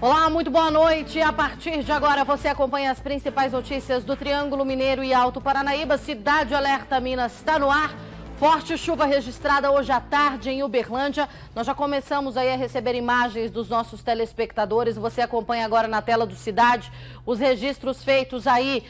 Olá, muito boa noite. A partir de agora você acompanha as principais notícias do Triângulo Mineiro e Alto Paranaíba. Cidade Alerta Minas está no ar. Forte chuva registrada hoje à tarde em Uberlândia. Nós já começamos aí a receber imagens dos nossos telespectadores. Você acompanha agora na tela do Cidade os registros feitos aí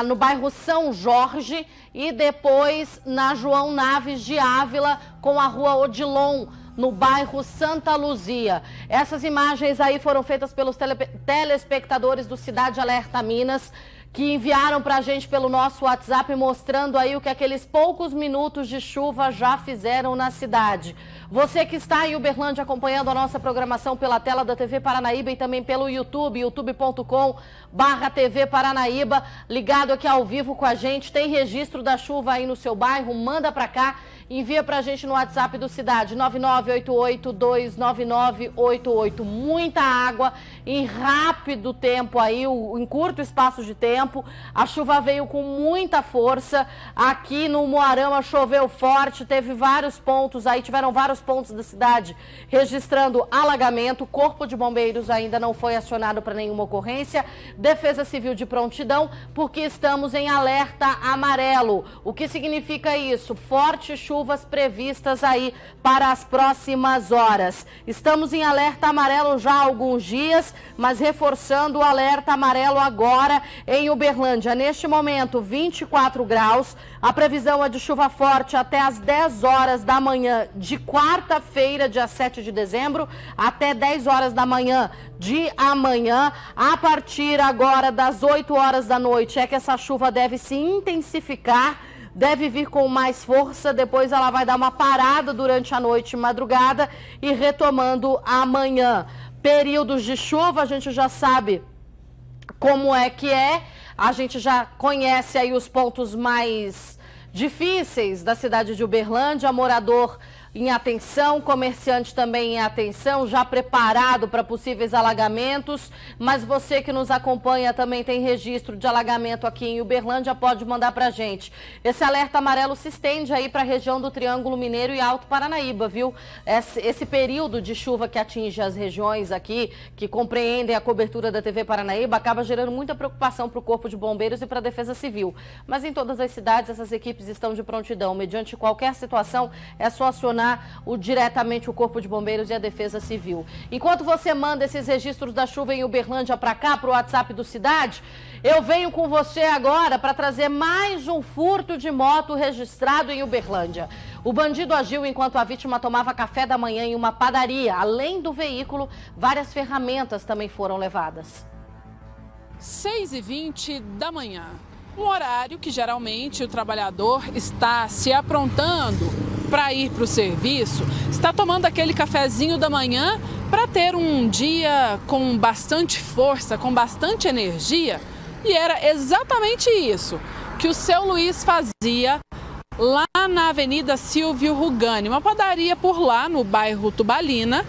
no bairro São Jorge e depois na João Naves de Ávila com a rua Odilon, no bairro Santa Luzia. Essas imagens aí foram feitas pelos telespectadores do Cidade Alerta Minas, que enviaram para a gente pelo nosso WhatsApp, mostrando aí o que aqueles poucos minutos de chuva já fizeram na cidade. Você que está em Uberlândia acompanhando a nossa programação pela tela da TV Paranaíba e também pelo YouTube, youtube.com/TV Paranaíba, ligado aqui ao vivo com a gente, tem registro da chuva aí no seu bairro, manda para cá. Envia pra gente no WhatsApp do Cidade, 9988-29988. Muita água em rápido tempo aí, em curto espaço de tempo. A chuva veio com muita força. Aqui no Moarama choveu forte, teve vários pontos aí, tiveram vários pontos da cidade registrando alagamento. Corpo de Bombeiros ainda não foi acionado para nenhuma ocorrência. Defesa Civil de prontidão, porque estamos em alerta amarelo. O que significa isso? Forte chuvas previstas aí para as próximas horas. Estamos em alerta amarelo já há alguns dias, mas reforçando o alerta amarelo agora em Uberlândia. Neste momento, 24 graus. A previsão é de chuva forte até às 10 horas da manhã de quarta-feira, dia 7 de dezembro, até 10 horas da manhã de amanhã. A partir agora das 8 horas da noite é que essa chuva deve se intensificar. Deve vir com mais força, depois ela vai dar uma parada durante a noite e madrugada e retomando amanhã. Períodos de chuva, a gente já sabe como é que é, a gente já conhece aí os pontos mais difíceis da cidade de Uberlândia, morador em atenção, comerciante também em atenção, já preparado para possíveis alagamentos, mas você que nos acompanha também tem registro de alagamento aqui em Uberlândia, pode mandar para a gente. Esse alerta amarelo se estende aí para a região do Triângulo Mineiro e Alto Paranaíba, viu? Esse período de chuva que atinge as regiões aqui, que compreendem a cobertura da TV Paranaíba, acaba gerando muita preocupação para o Corpo de Bombeiros e para a Defesa Civil. Mas em todas as cidades, essas equipes estão de prontidão. Mediante qualquer situação, é só acionar diretamente o Corpo de Bombeiros e a Defesa Civil. Enquanto você manda esses registros da chuva em Uberlândia para cá, para o WhatsApp do Cidade, eu venho com você agora para trazer mais um furto de moto registrado em Uberlândia. O bandido agiu enquanto a vítima tomava café da manhã em uma padaria. Além do veículo, várias ferramentas também foram levadas. 6h20 da manhã. Um horário que geralmente o trabalhador está se aprontando para ir para o serviço, está tomando aquele cafezinho da manhã para ter um dia com bastante força, com bastante energia. E era exatamente isso que o seu Luiz fazia lá na Avenida Silvio Rugani, uma padaria por lá no bairro Tubalina.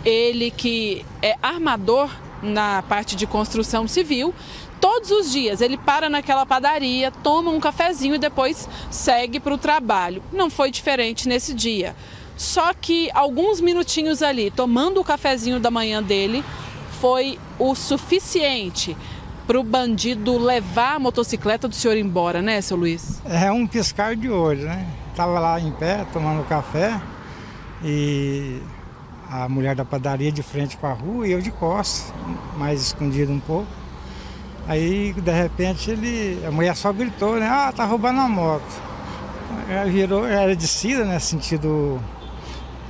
Ele que é armador na parte de construção civil. Todos os dias ele para naquela padaria, toma um cafezinho e depois segue para o trabalho. Não foi diferente nesse dia. Só que alguns minutinhos ali, tomando o cafezinho da manhã dele, foi o suficiente para o bandido levar a motocicleta do senhor embora, né, seu Luiz? É um piscar de olho, né? Estava lá em pé, tomando café, e a mulher da padaria de frente para a rua e eu de costas, mais escondido um pouco. Aí, de repente, a mulher só gritou, né? Ah, tá roubando a moto. Ela virou, era descida, né? Sentido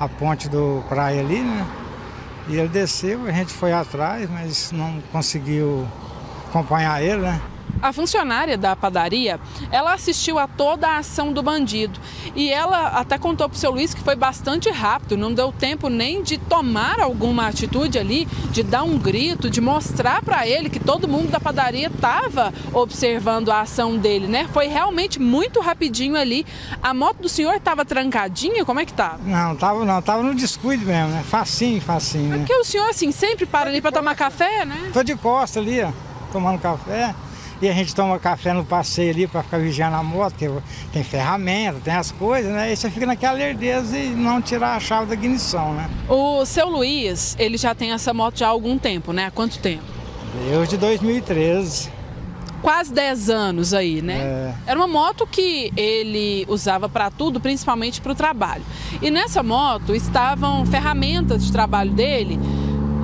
a ponte do praia ali, né? E ele desceu, a gente foi atrás, mas não conseguiu acompanhar ele, né? A funcionária da padaria, ela assistiu a toda a ação do bandido e ela até contou para o seu Luiz que foi bastante rápido, não deu tempo nem de tomar alguma atitude ali, de dar um grito, de mostrar para ele que todo mundo da padaria estava observando a ação dele, né? Foi realmente muito rapidinho ali. A moto do senhor estava trancadinha? Como é que estava? Não, tava no descuido mesmo, né? Facinho, né? É porque o senhor assim sempre para ali para tomar café, né? Tô de costa ali, ó, tomando café. E a gente toma café no passeio ali para ficar vigiando a moto, que tem ferramenta, tem as coisas, né? E você fica naquela lerdeza e não tirar a chave da ignição, né? O seu Luiz, ele já tem essa moto já há algum tempo, né? Há quanto tempo? Desde 2013. Quase 10 anos aí, né? Era uma moto que ele usava para tudo, principalmente para o trabalho. E nessa moto estavam ferramentas de trabalho dele,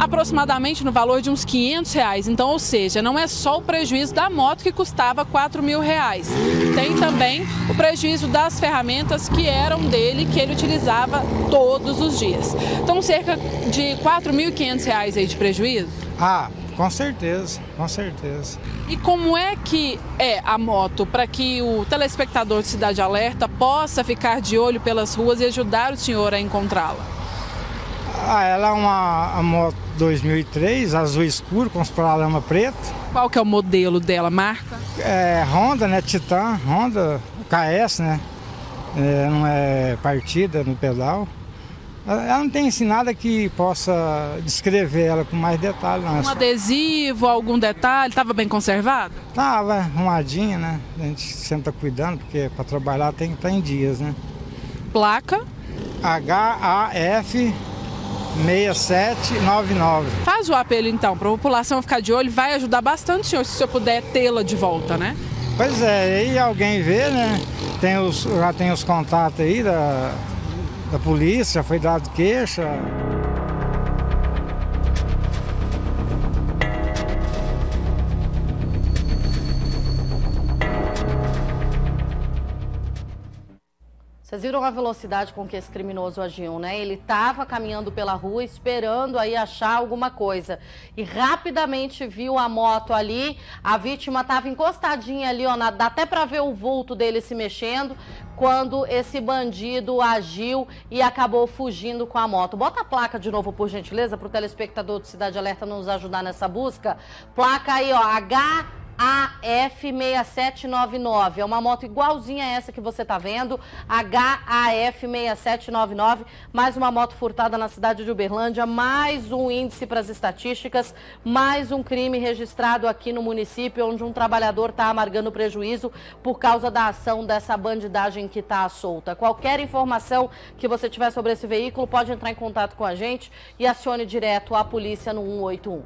aproximadamente no valor de uns R$500. Então, ou seja, não é só o prejuízo da moto que custava R$4.000. Tem também o prejuízo das ferramentas que eram dele, que ele utilizava todos os dias. Então, cerca de R$4.500 aí de prejuízo? Ah, com certeza, com certeza. E como é que é a moto para que o telespectador de Cidade Alerta possa ficar de olho pelas ruas e ajudar o senhor a encontrá-la? Ela é uma moto 2003, azul escuro, com os paralama preto. Qual que é o modelo dela, marca? É Honda, né? Titan, Honda, KS, né? Não é partida no pedal. Ela não tem assim nada que possa descrever ela com mais detalhe, não. Um adesivo, algum detalhe? Estava bem conservado? Tava arrumadinha, né? A gente sempre está cuidando, porque para trabalhar tem que estar em dias, né? Placa? HAF 6799. Faz o apelo então, para a população ficar de olho, vai ajudar bastante o senhor, se o senhor puder tê-la de volta, né? Pois é, aí alguém vê, né? Já tem os contatos aí da polícia, já foi dado queixa. Vocês viram a velocidade com que esse criminoso agiu, né? Ele estava caminhando pela rua esperando aí achar alguma coisa e rapidamente viu a moto ali. A vítima estava encostadinha ali, ó, dá até para ver o vulto dele se mexendo quando esse bandido agiu e acabou fugindo com a moto. Bota a placa de novo, por gentileza, para o telespectador do Cidade Alerta nos ajudar nessa busca. Placa aí, ó, HAF6799, é uma moto igualzinha a essa que você tá vendo, HAF6799, mais uma moto furtada na cidade de Uberlândia, mais um índice para as estatísticas, mais um crime registrado aqui no município, onde um trabalhador está amargando prejuízo por causa da ação dessa bandidagem que está solta. Qualquer informação que você tiver sobre esse veículo, pode entrar em contato com a gente e acione direto a polícia no 181.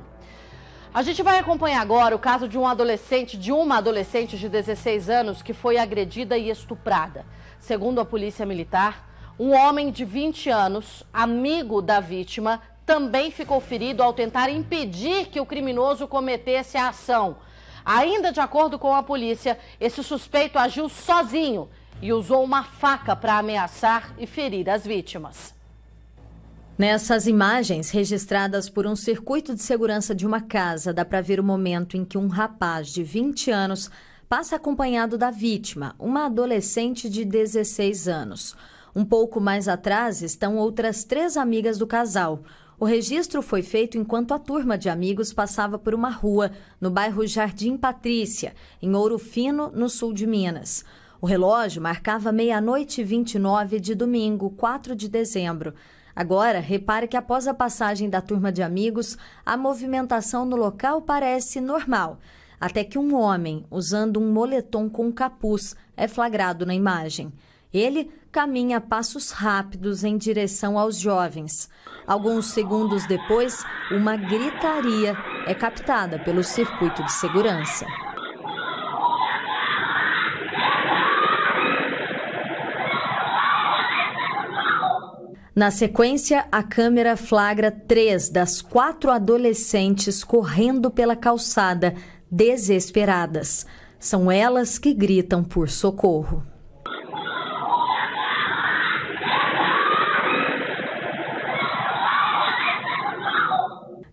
A gente vai acompanhar agora o caso de uma adolescente de 16 anos que foi agredida e estuprada. Segundo a polícia militar, um homem de 20 anos, amigo da vítima, também ficou ferido ao tentar impedir que o criminoso cometesse a ação. Ainda de acordo com a polícia, esse suspeito agiu sozinho e usou uma faca para ameaçar e ferir as vítimas. Nessas imagens, registradas por um circuito de segurança de uma casa, dá para ver o momento em que um rapaz de 20 anos passa acompanhado da vítima, uma adolescente de 16 anos. Um pouco mais atrás estão outras 3 amigas do casal. O registro foi feito enquanto a turma de amigos passava por uma rua no bairro Jardim Patrícia, em Ouro Fino, no sul de Minas. O relógio marcava 00:29 de domingo, 4 de dezembro. Agora, repare que após a passagem da turma de amigos, a movimentação no local parece normal, até que um homem, usando um moletom com capuz, é flagrado na imagem. Ele caminha a passos rápidos em direção aos jovens. Alguns segundos depois, uma gritaria é captada pelo circuito de segurança. Na sequência, a câmera flagra 3 das 4 adolescentes correndo pela calçada, desesperadas. São elas que gritam por socorro.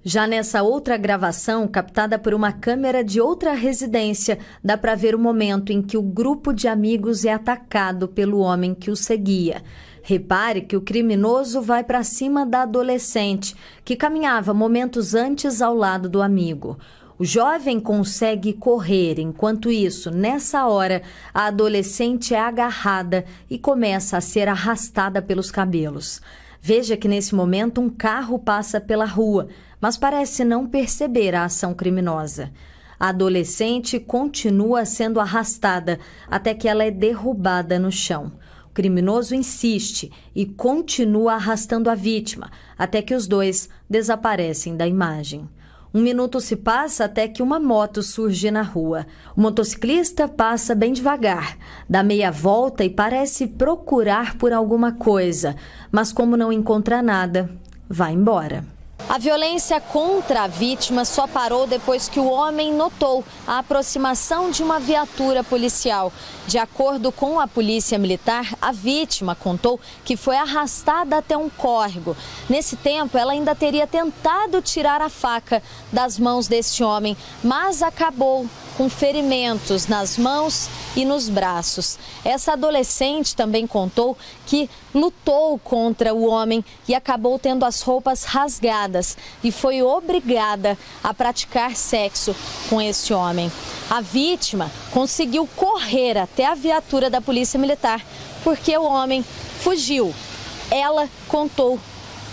Já nessa outra gravação, captada por uma câmera de outra residência, dá para ver o momento em que o grupo de amigos é atacado pelo homem que o seguia. Repare que o criminoso vai para cima da adolescente, que caminhava momentos antes ao lado do amigo. O jovem consegue correr, enquanto isso, nessa hora, a adolescente é agarrada e começa a ser arrastada pelos cabelos. Veja que nesse momento um carro passa pela rua, mas parece não perceber a ação criminosa. A adolescente continua sendo arrastada até que ela é derrubada no chão. O criminoso insiste e continua arrastando a vítima até que os dois desaparecem da imagem. 1 minuto se passa até que uma moto surge na rua. O motociclista passa bem devagar, dá meia volta e parece procurar por alguma coisa, mas como não encontra nada, vai embora. A violência contra a vítima só parou depois que o homem notou a aproximação de uma viatura policial. De acordo com a polícia militar, a vítima contou que foi arrastada até um córrego. Nesse tempo, ela ainda teria tentado tirar a faca das mãos deste homem, mas acabou com ferimentos nas mãos e nos braços. Essa adolescente também contou que lutou contra o homem e acabou tendo as roupas rasgadas e foi obrigada a praticar sexo com esse homem. A vítima conseguiu correr até a viatura da Polícia Militar porque o homem fugiu. Ela contou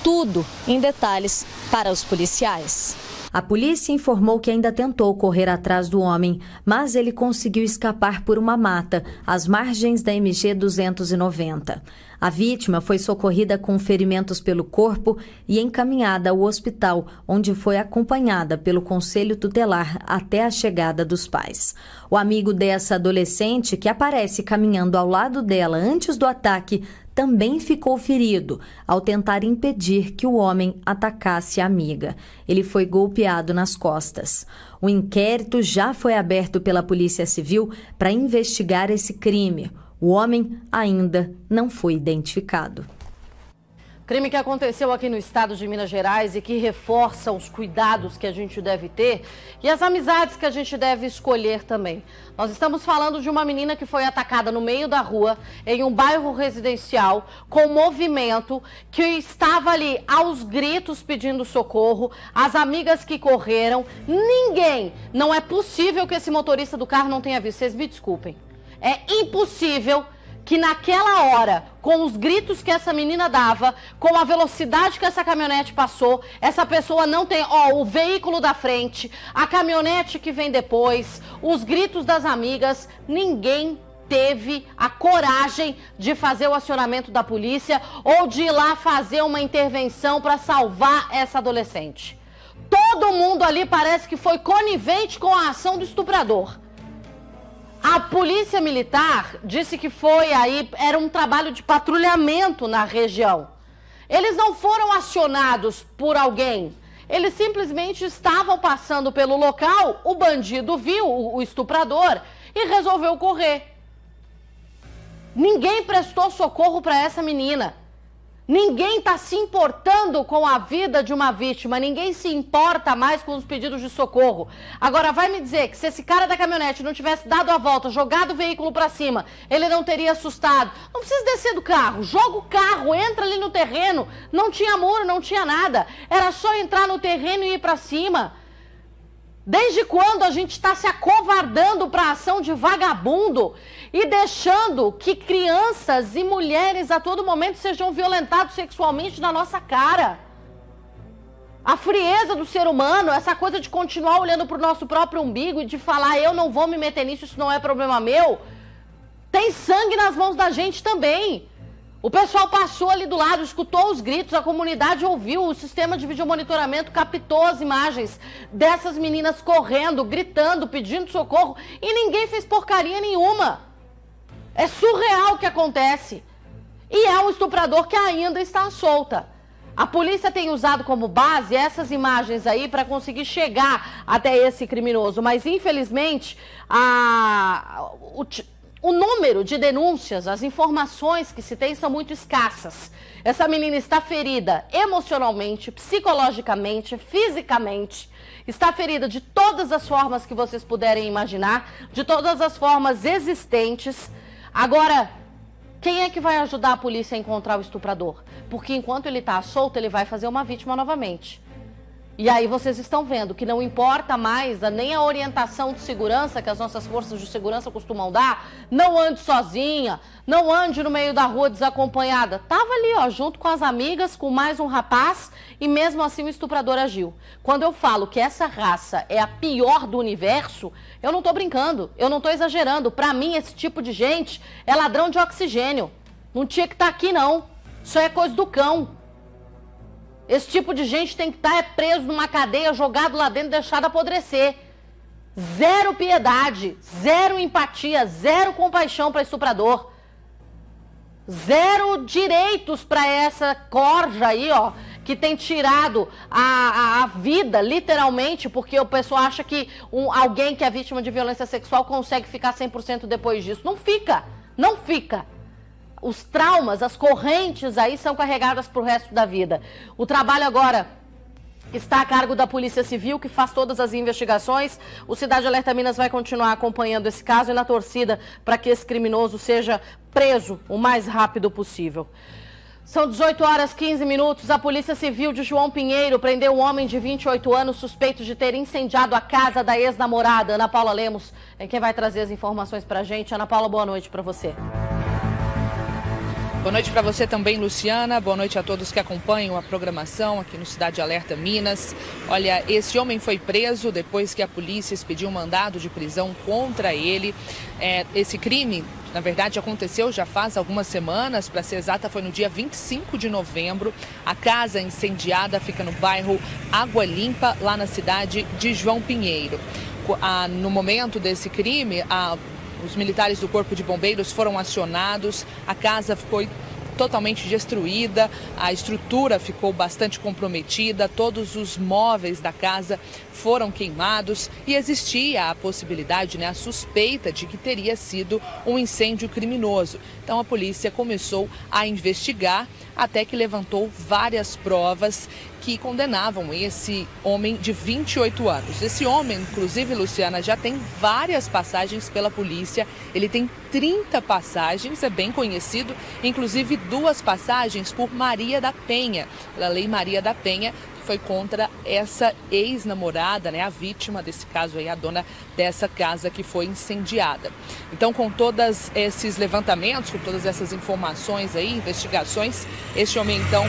tudo em detalhes para os policiais. A polícia informou que ainda tentou correr atrás do homem, mas ele conseguiu escapar por uma mata, às margens da MG 290. A vítima foi socorrida com ferimentos pelo corpo e encaminhada ao hospital, onde foi acompanhada pelo Conselho Tutelar até a chegada dos pais. O amigo dessa adolescente, que aparece caminhando ao lado dela antes do ataque, também ficou ferido ao tentar impedir que o homem atacasse a amiga. Ele foi golpeado nas costas. O inquérito já foi aberto pela Polícia Civil para investigar esse crime. O homem ainda não foi identificado. Crime que aconteceu aqui no estado de Minas Gerais e que reforça os cuidados que a gente deve ter e as amizades que a gente deve escolher também. Nós estamos falando de uma menina que foi atacada no meio da rua, em um bairro residencial, com movimento, que estava ali aos gritos pedindo socorro, as amigas que correram, ninguém, não é possível que esse motorista do carro não tenha visto, vocês me desculpem. É impossível que naquela hora, com os gritos que essa menina dava, com a velocidade que essa caminhonete passou, essa pessoa não tem, o veículo da frente, a caminhonete que vem depois, os gritos das amigas, ninguém teve a coragem de fazer o acionamento da polícia ou de ir lá fazer uma intervenção para salvar essa adolescente. Todo mundo ali parece que foi conivente com a ação do estuprador. A polícia militar disse que era um trabalho de patrulhamento na região. Eles não foram acionados por alguém. Eles simplesmente estavam passando pelo local, o bandido viu o estuprador e resolveu correr. Ninguém prestou socorro para essa menina. Ninguém está se importando com a vida de uma vítima, ninguém se importa mais com os pedidos de socorro. Agora vai me dizer que se esse cara da caminhonete não tivesse dado a volta, jogado o veículo para cima, ele não teria assustado. Não precisa descer do carro, joga o carro, entra ali no terreno, não tinha muro, não tinha nada. Era só entrar no terreno e ir para cima. Desde quando a gente está se acovardando para a ação de vagabundo e deixando que crianças e mulheres a todo momento sejam violentados sexualmente na nossa cara? A frieza do ser humano, essa coisa de continuar olhando para o nosso próprio umbigo e de falar eu não vou me meter nisso, isso não é problema meu, tem sangue nas mãos da gente também. O pessoal passou ali do lado, escutou os gritos, a comunidade ouviu, o sistema de videomonitoramento captou as imagens dessas meninas correndo, gritando, pedindo socorro e ninguém fez porcaria nenhuma. É surreal o que acontece. E é um estuprador que ainda está solta. A polícia tem usado como base essas imagens aí para conseguir chegar até esse criminoso, mas infelizmente o número de denúncias, as informações que se tem são muito escassas. Essa menina está ferida emocionalmente, psicologicamente, fisicamente. Está ferida de todas as formas que vocês puderem imaginar, de todas as formas existentes. Agora, quem é que vai ajudar a polícia a encontrar o estuprador? Porque enquanto ele está solto, ele vai fazer uma vítima novamente. E aí vocês estão vendo que não importa mais nem a orientação de segurança que as nossas forças de segurança costumam dar. Não ande sozinha, não ande no meio da rua desacompanhada. Tava ali, ó, junto com as amigas, com mais um rapaz, e mesmo assim o estuprador agiu. Quando eu falo que essa raça é a pior do universo, eu não tô brincando, eu não tô exagerando. Pra mim, esse tipo de gente é ladrão de oxigênio. Não tinha que estar aqui, não. Isso é coisa do cão. Esse tipo de gente tem que estar preso numa cadeia, jogado lá dentro, deixado apodrecer. Zero piedade, zero empatia, zero compaixão para estuprador. Zero direitos para essa corja aí, ó, que tem tirado a vida, literalmente, porque o pessoal acha que alguém que é vítima de violência sexual consegue ficar 100% depois disso. Não fica, não fica. Os traumas, as correntes aí são carregadas para o resto da vida. O trabalho agora está a cargo da Polícia Civil, que faz todas as investigações. O Cidade Alerta Minas vai continuar acompanhando esse caso e na torcida para que esse criminoso seja preso o mais rápido possível. São 18 horas 15 minutos. A Polícia Civil de João Pinheiro prendeu um homem de 28 anos suspeito de ter incendiado a casa da ex-namorada. Ana Paula Lemos é quem vai trazer as informações para a gente. Ana Paula, boa noite para você. Boa noite para você também, Luciana. Boa noite a todos que acompanham a programação aqui no Cidade Alerta Minas. Olha, esse homem foi preso depois que a polícia expediu um mandado de prisão contra ele. Esse crime, na verdade, aconteceu já faz algumas semanas, para ser exata, foi no dia 25 de novembro. A casa incendiada fica no bairro Água Limpa, lá na cidade de João Pinheiro. No momento desse crime, os militares do Corpo de Bombeiros foram acionados, a casa ficou totalmente destruída, a estrutura ficou bastante comprometida, todos os móveis da casa foram queimados e existia a possibilidade, a suspeita de que teria sido um incêndio criminoso. Então a polícia começou a investigar até que levantou várias provas que condenavam esse homem de 28 anos. Esse homem, inclusive, Luciana, já tem várias passagens pela polícia. Ele tem 30 passagens, é bem conhecido, inclusive 2 passagens por Maria da Penha, pela Lei Maria da Penha, que foi contra essa ex-namorada, a vítima desse caso aí, a dona dessa casa que foi incendiada. Então, com todos esses levantamentos, com todas essas informações aí, investigações, este homem então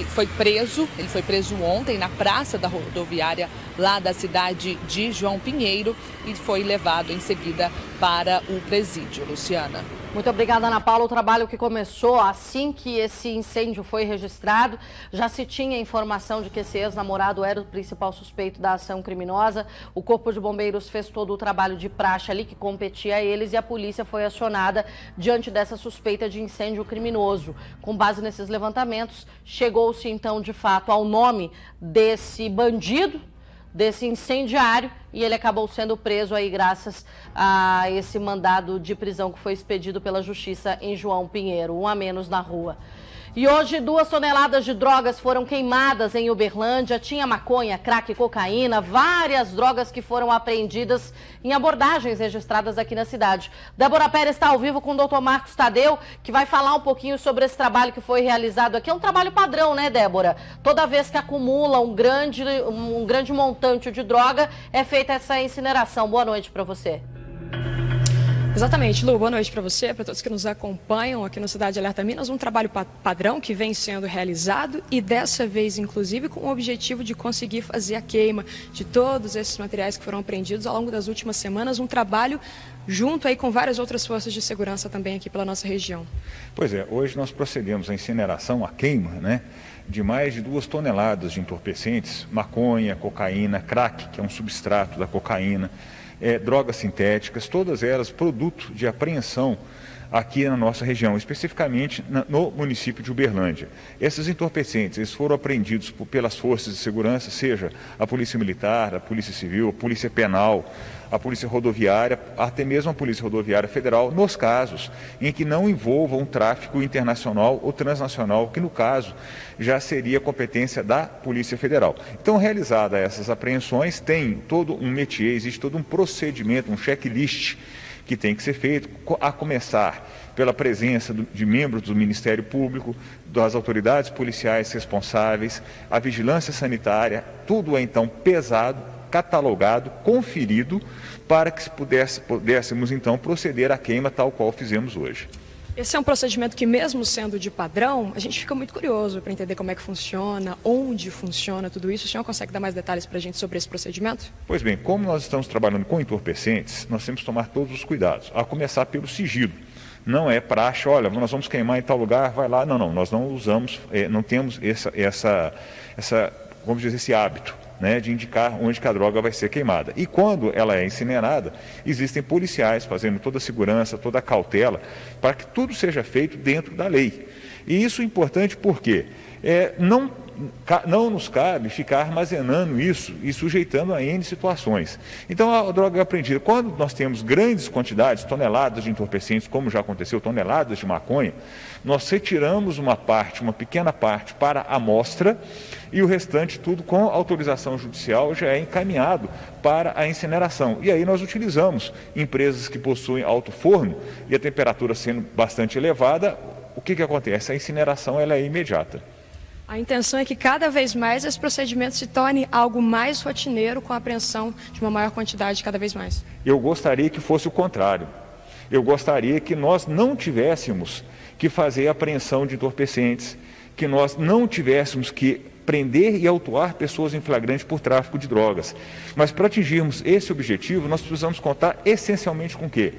foi preso. Ele foi preso ontem na praça da rodoviária lá da cidade de João Pinheiro e foi levado em seguida para o presídio. Luciana. Muito obrigada, Ana Paula. O trabalho que começou assim que esse incêndio foi registrado, já se tinha informação de que esse ex-namorado era o principal suspeito da ação criminosa. O Corpo de Bombeiros fez todo o trabalho de praxe ali que competia a eles e a polícia foi acionada diante dessa suspeita de incêndio criminoso. Com base nesses levantamentos, chegou-se então de fato ao nome desse bandido, desse incendiário, e ele acabou sendo preso aí graças a esse mandado de prisão que foi expedido pela Justiça em João Pinheiro, um a menos na rua. E hoje 2 toneladas de drogas foram queimadas em Uberlândia. Tinha maconha, crack, cocaína, várias drogas que foram apreendidas em abordagens registradas aqui na cidade. Débora Pérez está ao vivo com o Dr. Marcos Tadeu, que vai falar um pouquinho sobre esse trabalho que foi realizado aqui. É um trabalho padrão, né, Débora? Toda vez que acumula um grande montante de droga, é feita essa incineração. Boa noite para você. Exatamente, Lu, boa noite para você, para todos que nos acompanham aqui no Cidade Alerta Minas, um trabalho padrão que vem sendo realizado e dessa vez, inclusive, com o objetivo de conseguir fazer a queima de todos esses materiais que foram apreendidos ao longo das últimas semanas, um trabalho junto aí com várias outras forças de segurança também aqui pela nossa região. Pois é, hoje nós procedemos à incineração, à queima, de mais de 2 toneladas de entorpecentes, maconha, cocaína, crack, que é um substrato da cocaína, drogas sintéticas, todas elas produto de apreensão aqui na nossa região, especificamente no município de Uberlândia. Esses entorpecentes eles foram apreendidos pelas forças de segurança, seja a Polícia Militar, a Polícia Civil, a Polícia Penal, a Polícia Rodoviária, até mesmo a Polícia Rodoviária Federal, nos casos em que não envolvam um tráfico internacional ou transnacional, que no caso já seria competência da Polícia Federal. Então, realizadas essas apreensões, tem todo um métier, existe todo um procedimento, um checklist que tem que ser feito, a começar pela presença de membros do Ministério Público, das autoridades policiais responsáveis, a vigilância sanitária, tudo é então pesado, catalogado, conferido, para que pudéssemos então proceder à queima tal qual fizemos hoje. Esse é um procedimento que, mesmo sendo de padrão, a gente fica muito curioso para entender como é que funciona, onde funciona tudo isso. O senhor consegue dar mais detalhes para a gente sobre esse procedimento? Pois bem, como nós estamos trabalhando com entorpecentes, nós temos que tomar todos os cuidados, a começar pelo sigilo. Não é praxe, olha, nós vamos queimar em tal lugar, vai lá. Não, nós não usamos, não temos vamos dizer, esse hábito, né, de indicar onde que a droga vai ser queimada. E quando ela é incinerada, existem policiais fazendo toda a segurança, toda a cautela, para que tudo seja feito dentro da lei. E isso é importante porque não nos cabe ficar armazenando isso e sujeitando a N situações. Então a droga é apreendida. Quando nós temos grandes quantidades, toneladas de entorpecentes, como já aconteceu, toneladas de maconha, nós retiramos uma pequena parte para a amostra, e o restante tudo com autorização judicial já é encaminhado para a incineração. E aí nós utilizamos empresas que possuem alto forno e a temperatura sendo bastante elevada, o que acontece? A incineração ela é imediata. A intenção é que cada vez mais esse procedimento se torne algo mais rotineiro, com a apreensão de uma maior quantidade cada vez mais. Eu gostaria que fosse o contrário. Eu gostaria que nós não tivéssemos que fazer apreensão de entorpecentes, que nós não tivéssemos que prender e autuar pessoas em flagrante por tráfico de drogas. Mas para atingirmos esse objetivo, nós precisamos contar essencialmente com o quê?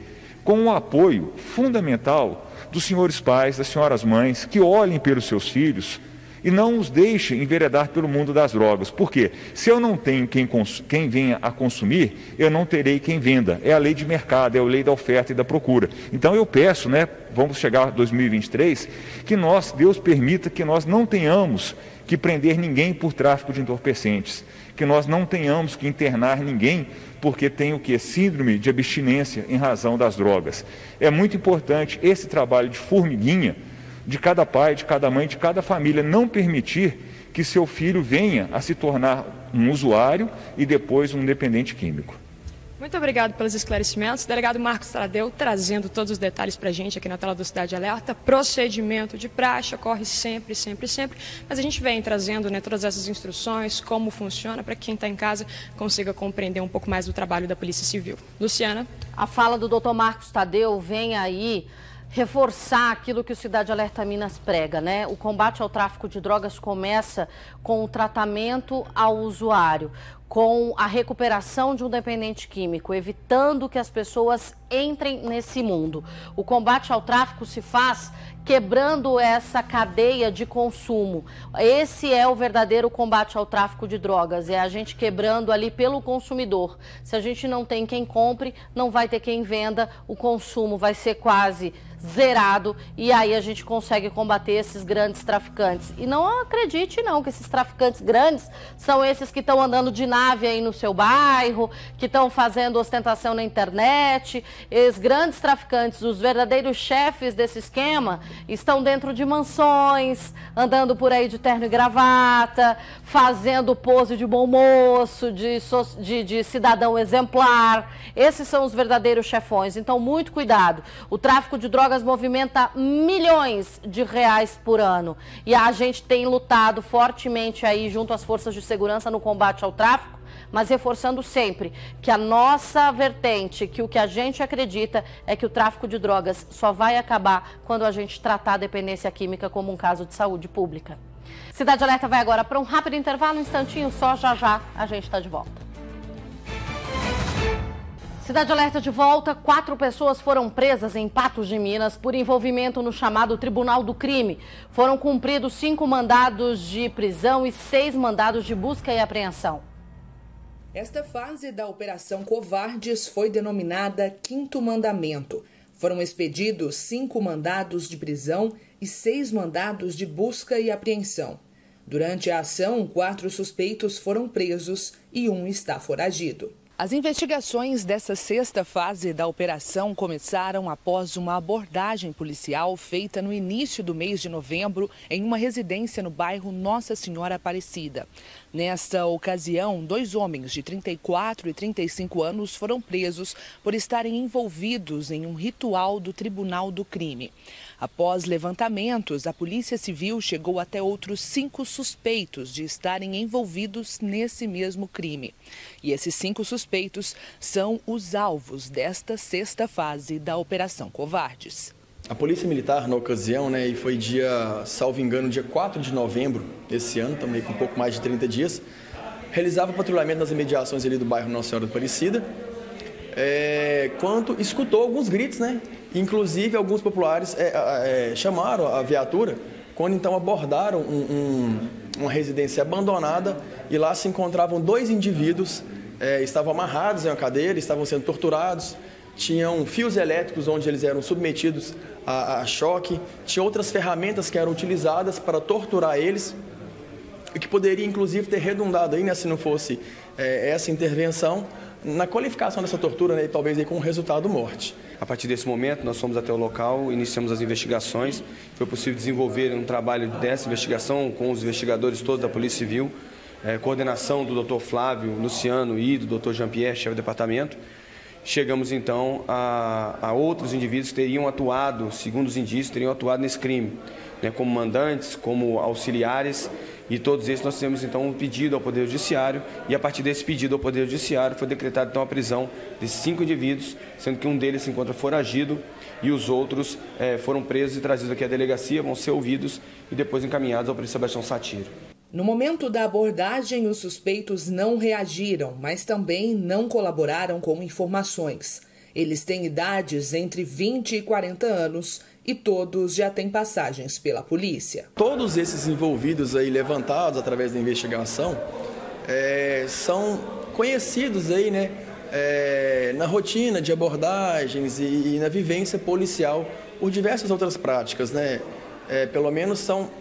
Com o apoio fundamental dos senhores pais, das senhoras mães, que olhem pelos seus filhos e não os deixem enveredar pelo mundo das drogas. Por quê? Se eu não tenho quem venha a consumir, eu não terei quem venda. É a lei de mercado, é a lei da oferta e da procura. Então eu peço, vamos chegar a 2023, que Deus permita que nós não tenhamos que prender ninguém por tráfico de entorpecentes, que nós não tenhamos que internar ninguém porque tem o quê? Síndrome de abstinência em razão das drogas. É muito importante esse trabalho de formiguinha de cada pai, de cada mãe, de cada família, não permitir que seu filho venha a se tornar um usuário e depois um dependente químico. Muito obrigado pelos esclarecimentos. Delegado Marcos Tadeu trazendo todos os detalhes para a gente aqui na tela do Cidade Alerta. Procedimento de praxe ocorre sempre, mas a gente vem trazendo todas essas instruções, como funciona, para que quem está em casa consiga compreender um pouco mais do trabalho da Polícia Civil. Luciana? A fala do Dr. Marcos Tadeu vem aí reforçar aquilo que o Cidade Alerta Minas prega, O combate ao tráfico de drogas começa com o tratamento ao usuário, com a recuperação de um dependente químico, evitando que as pessoas entrem nesse mundo. O combate ao tráfico se faz quebrando essa cadeia de consumo. Esse é o verdadeiro combate ao tráfico de drogas, é a gente quebrando ali pelo consumidor. Se a gente não tem quem compre, não vai ter quem venda, o consumo vai ser quase zerado e aí a gente consegue combater esses grandes traficantes. E não acredite que esses traficantes grandes são esses que estão andando de nave aí no seu bairro, que estão fazendo ostentação na internet. Os grandes traficantes, os verdadeiros chefes desse esquema, estão dentro de mansões, andando por aí de terno e gravata, fazendo pose de bom moço, de cidadão exemplar. Esses são os verdadeiros chefões, então muito cuidado. O tráfico de drogas movimenta milhões de reais por ano e a gente tem lutado fortemente aí junto às forças de segurança no combate ao tráfico, mas reforçando sempre que a nossa vertente, que o que a gente acredita é que o tráfico de drogas só vai acabar quando a gente tratar a dependência química como um caso de saúde pública. Cidade Alerta vai agora para um rápido intervalo, um instantinho só, já a gente está de volta. Cidade Alerta de volta, 4 pessoas foram presas em Patos de Minas por envolvimento no chamado Tribunal do Crime. Foram cumpridos 5 mandados de prisão e 6 mandados de busca e apreensão. Esta fase da Operação Covardes foi denominada Quinto Mandamento. Foram expedidos 5 mandados de prisão e 6 mandados de busca e apreensão. Durante a ação, 4 suspeitos foram presos e 1 está foragido. As investigações dessa sexta fase da operação começaram após uma abordagem policial feita no início do mês de novembro em uma residência no bairro Nossa Senhora Aparecida. Nesta ocasião, 2 homens de 34 e 35 anos foram presos por estarem envolvidos em um ritual do Tribunal do Crime. Após levantamentos, a Polícia Civil chegou até outros 5 suspeitos de estarem envolvidos nesse mesmo crime. E esses 5 suspeitos são os alvos desta sexta fase da Operação Covardes. A Polícia Militar, na ocasião, e foi salvo engano, dia 4 de novembro desse ano, também com um pouco mais de 30 dias, realizava patrulhamento nas imediações ali do bairro Nossa Senhora Aparecida, quando escutou alguns gritos, Inclusive, alguns populares chamaram a viatura, quando então abordaram uma residência abandonada e lá se encontravam 2 indivíduos, estavam amarrados em uma cadeira, estavam sendo torturados, tinham fios elétricos onde eles eram submetidos a choque, tinha outras ferramentas que eram utilizadas para torturar eles, o que poderia inclusive ter redundado aí, se não fosse essa intervenção, na qualificação dessa tortura, e talvez aí com o resultado morte. A partir desse momento, nós fomos até o local, iniciamos as investigações. Foi possível desenvolver um trabalho dessa investigação com os investigadores todos da Polícia Civil, coordenação do Dr. Flávio Luciano e do Dr. Jean-Pierre, chefe do departamento. Chegamos então a outros indivíduos que teriam atuado, segundo os indícios, teriam atuado nesse crime, como mandantes, como auxiliares. E todos esses nós temos então um pedido ao Poder Judiciário e a partir desse pedido ao Poder Judiciário foi decretada então a prisão de 5 indivíduos, sendo que um deles se encontra foragido e os outros foram presos e trazidos aqui à delegacia, vão ser ouvidos e depois encaminhados ao Presídio Sebastião Satiro. No momento da abordagem, os suspeitos não reagiram, mas também não colaboraram com informações. Eles têm idades entre 20 e 40 anos e todos já têm passagens pela polícia. Todos esses envolvidos aí levantados através da investigação são conhecidos aí, na rotina de abordagens e na vivência policial por diversas outras práticas, pelo menos são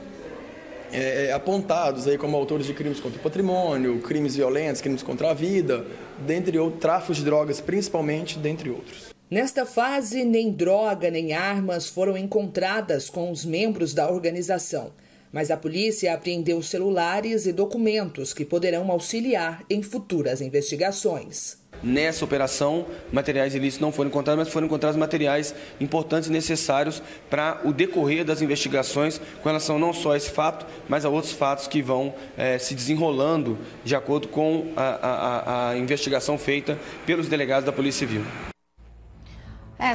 apontados aí como autores de crimes contra o patrimônio, crimes violentos, crimes contra a vida, dentre outros, tráfico de drogas principalmente, dentre outros. Nesta fase, nem droga nem armas foram encontradas com os membros da organização, mas a polícia apreendeu celulares e documentos que poderão auxiliar em futuras investigações. Nessa operação, materiais ilícitos não foram encontrados, mas foram encontrados materiais importantes e necessários para o decorrer das investigações com relação não só a esse fato, mas a outros fatos que vão se desenrolando de acordo com a investigação feita pelos delegados da Polícia Civil.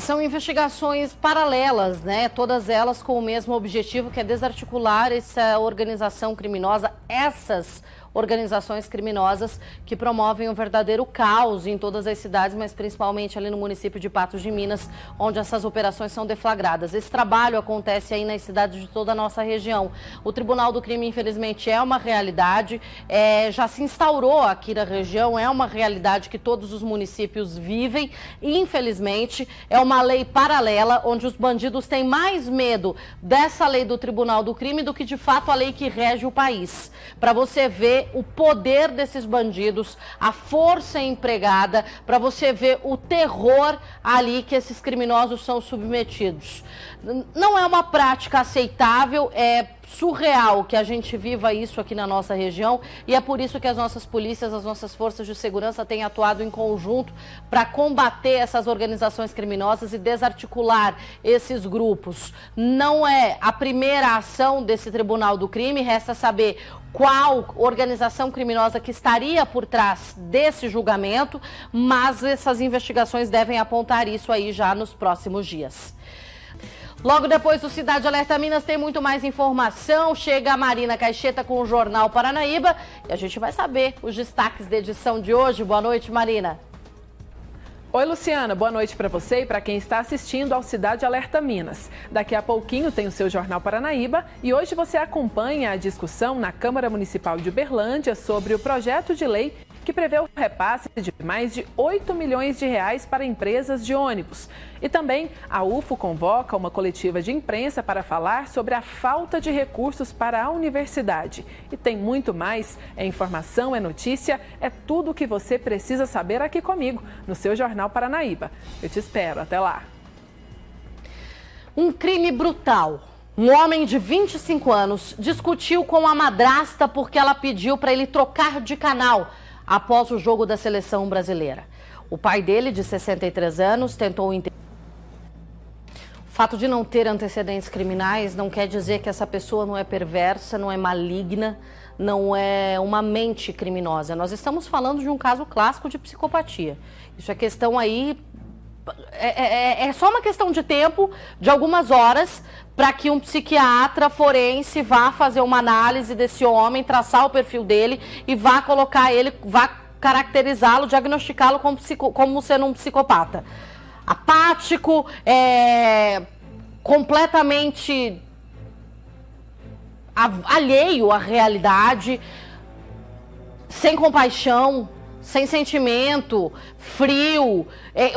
São investigações paralelas, Todas elas com o mesmo objetivo, que é desarticular essa organização criminosa, essas organizações criminosas que promovem um verdadeiro caos em todas as cidades, mas principalmente ali no município de Patos de Minas, onde essas operações são deflagradas. Esse trabalho acontece aí nas cidades de toda a nossa região. O Tribunal do Crime, infelizmente, é uma realidade, já se instaurou aqui na região, é uma realidade que todos os municípios vivem e, infelizmente, é uma lei paralela, onde os bandidos têm mais medo dessa lei do Tribunal do Crime do que, de fato, a lei que rege o país. Para você ver o poder desses bandidos, a força empregada, para você ver o terror ali que esses criminosos são submetidos. Não é uma prática aceitável, é surreal que a gente viva isso aqui na nossa região e é por isso que as nossas polícias, as nossas forças de segurança têm atuado em conjunto para combater essas organizações criminosas e desarticular esses grupos. Não é a primeira ação desse Tribunal do Crime, resta saber qual organização criminosa que estaria por trás desse julgamento, mas essas investigações devem apontar isso aí já nos próximos dias. Logo depois do Cidade Alerta Minas tem muito mais informação, chega a Marina Caixeta com o Jornal Paranaíba e a gente vai saber os destaques da edição de hoje. Boa noite, Marina. Oi, Luciana, boa noite para você e para quem está assistindo ao Cidade Alerta Minas. Daqui a pouquinho tem o seu Jornal Paranaíba e hoje você acompanha a discussão na Câmara Municipal de Uberlândia sobre o projeto de lei que prevê o repasse de mais de 8 milhões de reais para empresas de ônibus. E também a UFO convoca uma coletiva de imprensa para falar sobre a falta de recursos para a universidade. E tem muito mais. É informação, é notícia, é tudo o que você precisa saber aqui comigo, no seu Jornal Paranaíba. Eu te espero. Até lá. Um crime brutal. Um homem de 25 anos discutiu com a madrasta porque ela pediu para ele trocar de canal após o jogo da seleção brasileira. O pai dele, de 63 anos, tentou entender. O fato de não ter antecedentes criminais não quer dizer que essa pessoa não é perversa, não é maligna, não é uma mente criminosa. Nós estamos falando de um caso clássico de psicopatia. Isso é questão aí... É só uma questão de tempo, de algumas horas, para que um psiquiatra forense vá fazer uma análise desse homem, traçar o perfil dele e vá colocar ele, vá caracterizá-lo, diagnosticá-lo como sendo um psicopata. Apático, completamente alheio à realidade, sem compaixão, sem sentimento, frio,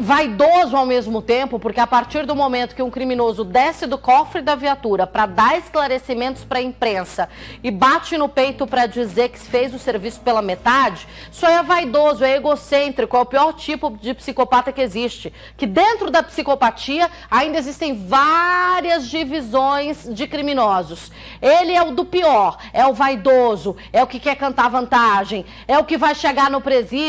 vaidoso ao mesmo tempo, porque a partir do momento que um criminoso desce do cofre da viatura para dar esclarecimentos para a imprensa e bate no peito para dizer que fez o serviço pela metade, isso é vaidoso, é egocêntrico, é o pior tipo de psicopata que existe. Que dentro da psicopatia ainda existem várias divisões de criminosos. Ele é o do pior, é o vaidoso, é o que quer cantar vantagem, é o que vai chegar no presídio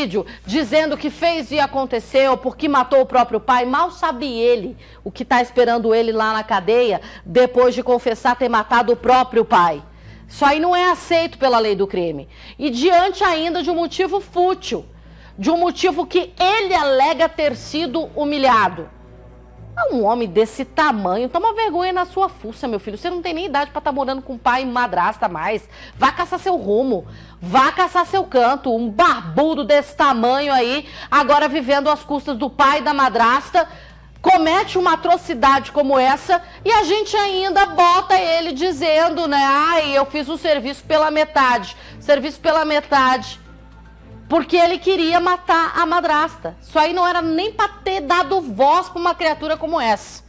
dizendo que fez e aconteceu porque matou o próprio pai. Mal sabe ele o que está esperando ele lá na cadeia depois de confessar ter matado o próprio pai. Isso aí não é aceito pela lei do crime. E diante ainda de um motivo fútil, de um motivo que ele alega ter sido humilhado. Um homem desse tamanho, toma vergonha na sua fuça, meu filho. Você não tem nem idade para estar morando com pai e madrasta mais. Vá caçar seu rumo, vá caçar seu canto. Um barbudo desse tamanho aí, agora vivendo às custas do pai e da madrasta, comete uma atrocidade como essa e a gente ainda bota ele dizendo, né? Ai, eu fiz um serviço pela metade. Serviço pela metade. Porque ele queria matar a madrasta. Isso aí não era nem para ter dado voz para uma criatura como essa.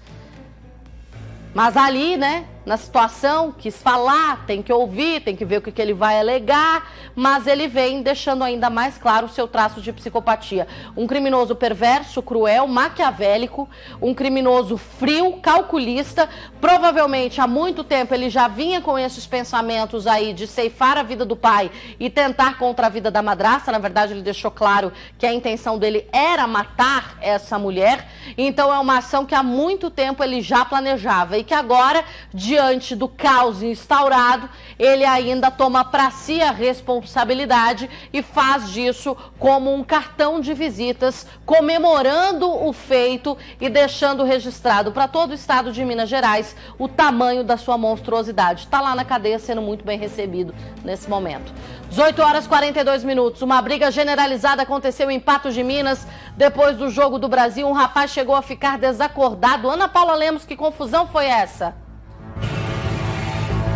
Mas ali, né, na situação, quis falar, tem que ouvir, tem que ver o que ele vai alegar, mas ele vem deixando ainda mais claro o seu traço de psicopatia. Um criminoso perverso, cruel, maquiavélico, um criminoso frio, calculista. Provavelmente há muito tempo ele já vinha com esses pensamentos aí de ceifar a vida do pai e tentar contra a vida da madrasta. Na verdade, ele deixou claro que a intenção dele era matar essa mulher. Então é uma ação que há muito tempo ele já planejava e que agora, diante do caos instaurado, ele ainda toma para si a responsabilidade e faz disso como um cartão de visitas, comemorando o feito e deixando registrado para todo o estado de Minas Gerais o tamanho da sua monstruosidade. Está lá na cadeia sendo muito bem recebido nesse momento. 18 horas e 42 minutos. Uma briga generalizada aconteceu em Patos de Minas. Depois do Jogo do Brasil, um rapaz chegou a ficar desacordado. Ana Paula Lemos, que confusão foi essa?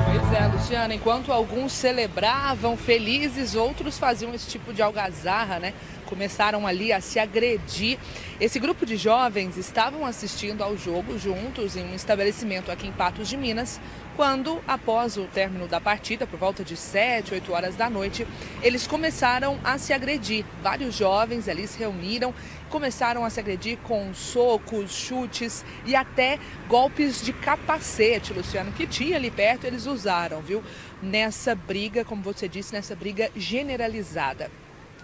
Pois é, Luciana, enquanto alguns celebravam felizes, outros faziam esse tipo de algazarra, né? Começaram ali a se agredir. Esse grupo de jovens estavam assistindo ao jogo juntos em um estabelecimento aqui em Patos de Minas, quando, após o término da partida, por volta de 7, 8 horas da noite, eles começaram a se agredir. Vários jovens ali se reuniram, começaram a se agredir com socos, chutes e até golpes de capacete, Luciano, que tinha ali perto, eles usaram, viu? Nessa briga, como você disse, nessa briga generalizada.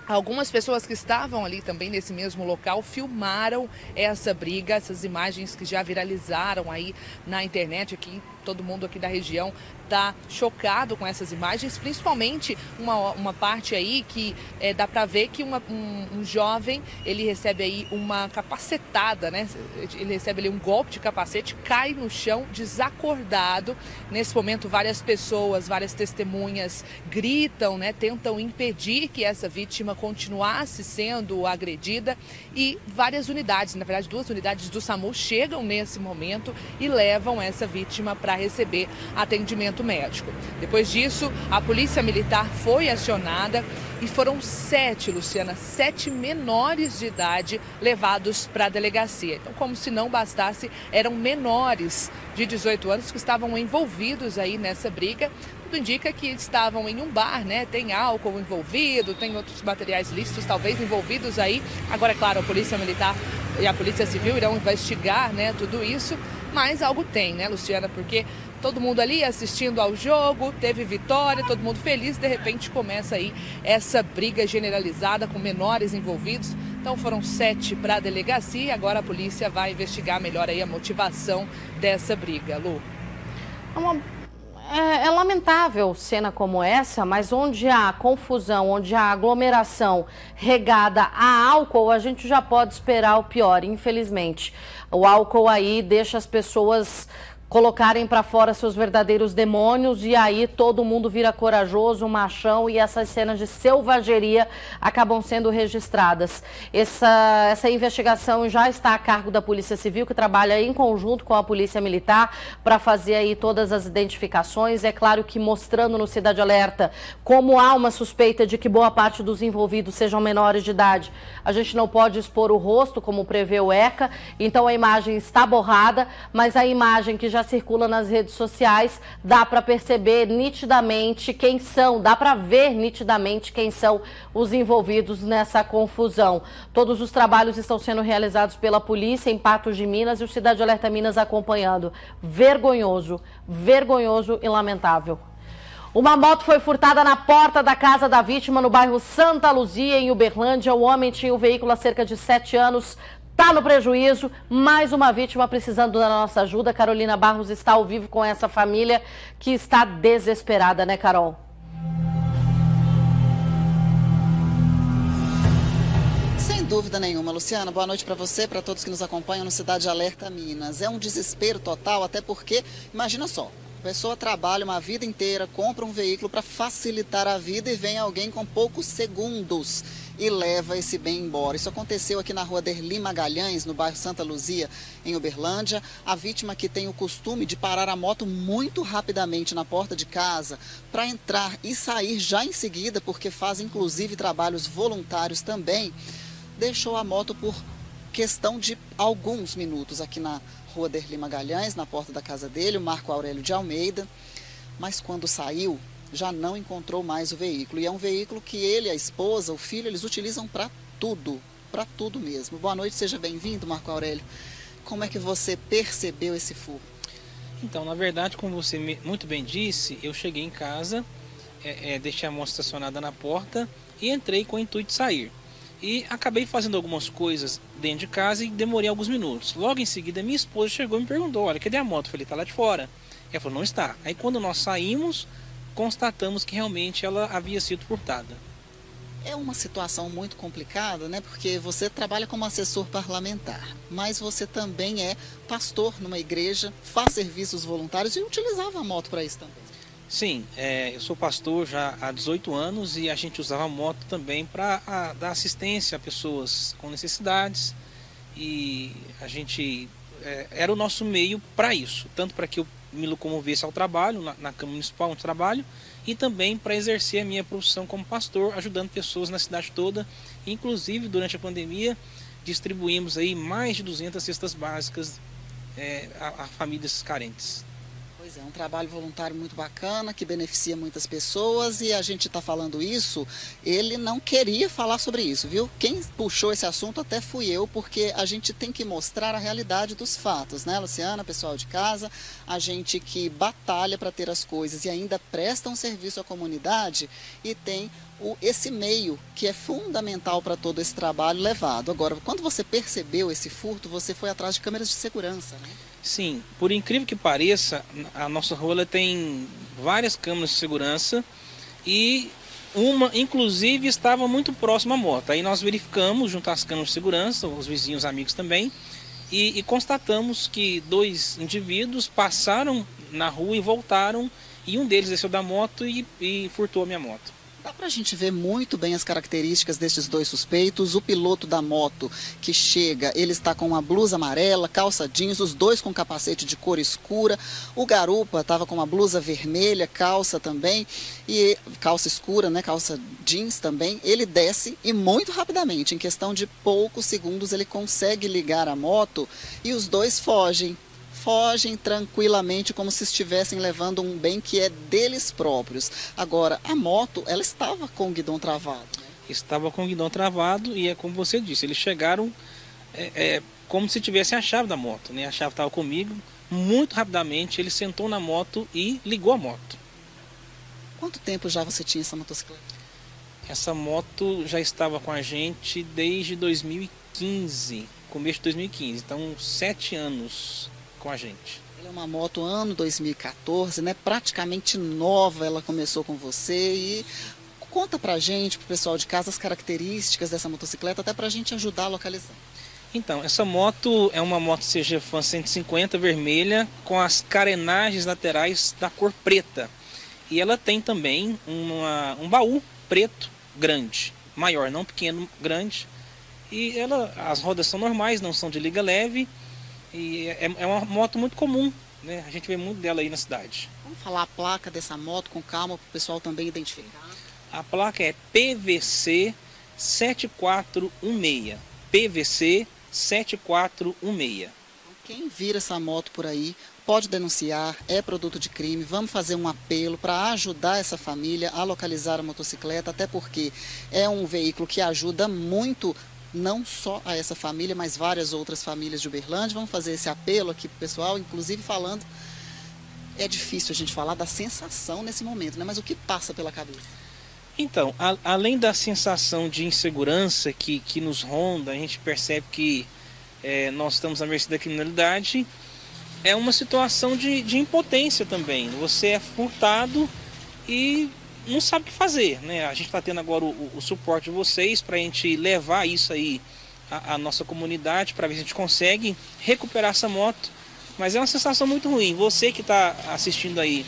Algumas pessoas que estavam ali também nesse mesmo local filmaram essa briga, essas imagens que já viralizaram aí na internet. Aqui, todo mundo aqui da região está chocado com essas imagens, principalmente uma parte aí que dá para ver que um jovem, ele recebe aí uma capacetada, né? Ele recebe ali um golpe de capacete, cai no chão desacordado. Nesse momento, várias pessoas, várias testemunhas gritam, né? Tentam impedir que essa vítima continuasse sendo agredida e várias unidades, na verdade 2 unidades do SAMU chegam nesse momento e levam essa vítima para para receber atendimento médico. Depois disso, a Polícia Militar foi acionada e foram 7, Luciana, 7 menores de idade levados para a delegacia. Então, como se não bastasse, eram menores de 18 anos que estavam envolvidos aí nessa briga. Tudo indica que estavam em um bar, né? Tem álcool envolvido, tem outros materiais lícitos talvez envolvidos aí. Agora, é claro, a Polícia Militar e a Polícia Civil irão investigar, né, tudo isso, mas algo tem, né, Luciana? Porque todo mundo ali assistindo ao jogo, teve vitória, todo mundo feliz, de repente começa aí essa briga generalizada com menores envolvidos. Então foram 7 para a delegacia e agora a polícia vai investigar melhor aí a motivação dessa briga, Lu. É lamentável cena como essa, mas onde há confusão, onde há aglomeração regada a álcool, a gente já pode esperar o pior, infelizmente. O álcool aí deixa as pessoas colocarem para fora seus verdadeiros demônios e aí todo mundo vira corajoso, machão, e essas cenas de selvageria acabam sendo registradas. Essa investigação já está a cargo da Polícia Civil, que trabalha em conjunto com a Polícia Militar para fazer aí todas as identificações. É claro que mostrando no Cidade Alerta como há uma suspeita de que boa parte dos envolvidos sejam menores de idade, a gente não pode expor o rosto, como prevê o ECA, então a imagem está borrada, mas a imagem que já circula nas redes sociais, dá para perceber nitidamente quem são, dá para ver nitidamente quem são os envolvidos nessa confusão. Todos os trabalhos estão sendo realizados pela polícia em Patos de Minas e o Cidade Alerta Minas acompanhando. Vergonhoso, vergonhoso e lamentável. Uma moto foi furtada na porta da casa da vítima no bairro Santa Luzia, em Uberlândia. O homem tinha o veículo há cerca de 7 anos. Está no prejuízo, mais uma vítima precisando da nossa ajuda. Carolina Barros está ao vivo com essa família que está desesperada, né, Carol? Sem dúvida nenhuma, Luciana. Boa noite para você, para todos que nos acompanham no Cidade Alerta Minas. É um desespero total, até porque, imagina só, a pessoa trabalha uma vida inteira, compra um veículo para facilitar a vida e vem alguém com poucos segundos e leva esse bem embora. Isso aconteceu aqui na rua Derli Magalhães, no bairro Santa Luzia, em Uberlândia. A vítima, que tem o costume de parar a moto muito rapidamente na porta de casa para entrar e sair já em seguida, porque faz inclusive trabalhos voluntários também, deixou a moto por questão de alguns minutos aqui na rua Derli Magalhães, na porta da casa dele, o Marco Aurélio de Almeida. Mas quando saiu, já não encontrou mais o veículo. E é um veículo que ele, a esposa, o filho, eles utilizam para tudo mesmo. Boa noite, seja bem-vindo, Marco Aurélio. Como é que você percebeu esse furto? Então, na verdade, como você muito bem disse, eu cheguei em casa, deixei a moto estacionada na porta e entrei com o intuito de sair. E acabei fazendo algumas coisas dentro de casa e demorei alguns minutos. Logo em seguida, minha esposa chegou e me perguntou: olha, cadê a moto? Eu falei: tá lá de fora. Ela falou: não está. Aí quando nós saímos, constatamos que realmente ela havia sido furtada. É uma situação muito complicada, né? Porque você trabalha como assessor parlamentar, mas você também é pastor numa igreja, faz serviços voluntários e utilizava a moto para isso também. Sim, eu sou pastor já há 18 anos e a gente usava a moto também para dar assistência a pessoas com necessidades, e a gente era o nosso meio para isso, tanto para que eu me locomovesse ao trabalho, na Câmara Municipal onde trabalho, e também para exercer a minha profissão como pastor, ajudando pessoas na cidade toda. Inclusive, durante a pandemia, distribuímos aí mais de 200 cestas básicas a famílias carentes. Pois é, um trabalho voluntário muito bacana, que beneficia muitas pessoas, e a gente está falando isso, ele não queria falar sobre isso, viu? Quem puxou esse assunto até fui eu, porque a gente tem que mostrar a realidade dos fatos, né, Luciana, pessoal de casa? A gente que batalha para ter as coisas e ainda presta um serviço à comunidade e tem esse meio que é fundamental para todo esse trabalho levado. Agora, quando você percebeu esse furto, você foi atrás de câmeras de segurança, né? Sim, por incrível que pareça, a nossa rua tem várias câmeras de segurança e uma, inclusive, estava muito próxima à moto. Aí nós verificamos junto às câmeras de segurança, os vizinhos, amigos também, e constatamos que 2 indivíduos passaram na rua e voltaram, e um deles desceu da moto e furtou a minha moto. Dá para a gente ver muito bem as características destes dois suspeitos. O piloto da moto que chega, ele está com uma blusa amarela, calça jeans, os dois com capacete de cor escura. O garupa estava com uma blusa vermelha, calça também, e calça escura, né, calça jeans também. Ele desce e muito rapidamente, em questão de poucos segundos, ele consegue ligar a moto e os dois fogem tranquilamente, como se estivessem levando um bem que é deles próprios. Agora, a moto, ela estava com o guidão travado. Né? Estava com o guidão travado e é como você disse, eles chegaram como se tivessem a chave da moto, né? A chave estava comigo, muito rapidamente ele sentou na moto e ligou a moto. Quanto tempo já você tinha essa motocicleta? Essa moto já estava com a gente desde 2015, começo de 2015, então 7 anos com a gente. Ela é uma moto ano 2014, né? Praticamente nova, ela começou com você e conta pra gente, pro pessoal de casa, as características dessa motocicleta, até pra gente ajudar a localizar. Então, essa moto é uma moto CG Fan 150 vermelha com as carenagens laterais da cor preta. E ela tem também um baú preto grande, maior, não pequeno, grande. E as rodas são normais, não são de liga leve. E é uma moto muito comum, né? A gente vê muito dela aí na cidade. Vamos falar a placa dessa moto com calma para o pessoal também identificar. A placa é PVC 7416. PVC 7416. Quem vira essa moto por aí pode denunciar, é produto de crime. Vamos fazer um apelo para ajudar essa família a localizar a motocicleta, até porque é um veículo que ajuda muito não só a essa família, mas várias outras famílias de Uberlândia. Vamos fazer esse apelo aqui para o pessoal, inclusive falando, é difícil a gente falar da sensação nesse momento, né? Mas o que passa pela cabeça? Então, além da sensação de insegurança que nos ronda, a gente percebe que nós estamos à mercê da criminalidade, é uma situação de impotência também. Você é furtado e não sabe o que fazer, né? A gente está tendo agora o suporte de vocês para a gente levar isso aí à nossa comunidade, para ver se a gente consegue recuperar essa moto, mas é uma sensação muito ruim. Você que está assistindo aí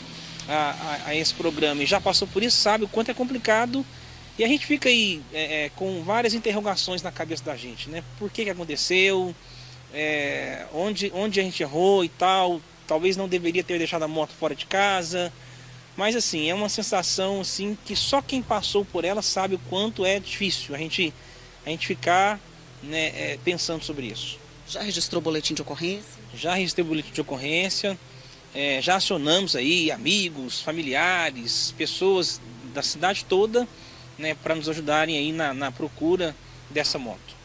a esse programa e já passou por isso, sabe o quanto é complicado, e a gente fica aí com várias interrogações na cabeça da gente, né? Por que aconteceu, onde a gente errou e tal, talvez não deveria ter deixado a moto fora de casa. Mas assim, é uma sensação assim, que só quem passou por ela sabe o quanto é difícil a gente ficar, né, pensando sobre isso. Já registrou boletim de ocorrência? Já registrei boletim de ocorrência, já acionamos aí amigos, familiares, pessoas da cidade toda, né, para nos ajudarem aí na procura dessa moto.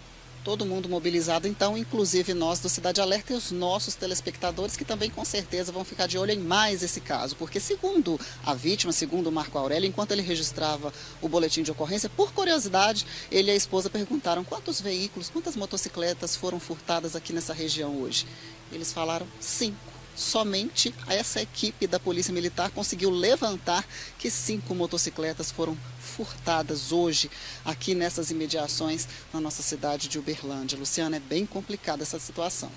Todo mundo mobilizado, então, inclusive nós do Cidade Alerta e os nossos telespectadores, que também com certeza vão ficar de olho em mais esse caso, porque segundo a vítima, segundo o Marco Aurélio, enquanto ele registrava o boletim de ocorrência, por curiosidade, ele e a esposa perguntaram quantos veículos, quantas motocicletas foram furtadas aqui nessa região hoje. Eles falaram 5. Somente essa equipe da Polícia Militar conseguiu levantar que 5 motocicletas foram furtadas hoje aqui nessas imediações na nossa cidade de Uberlândia. Luciana, é bem complicada essa situação.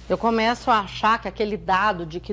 Eu começo a achar que aquele dado de que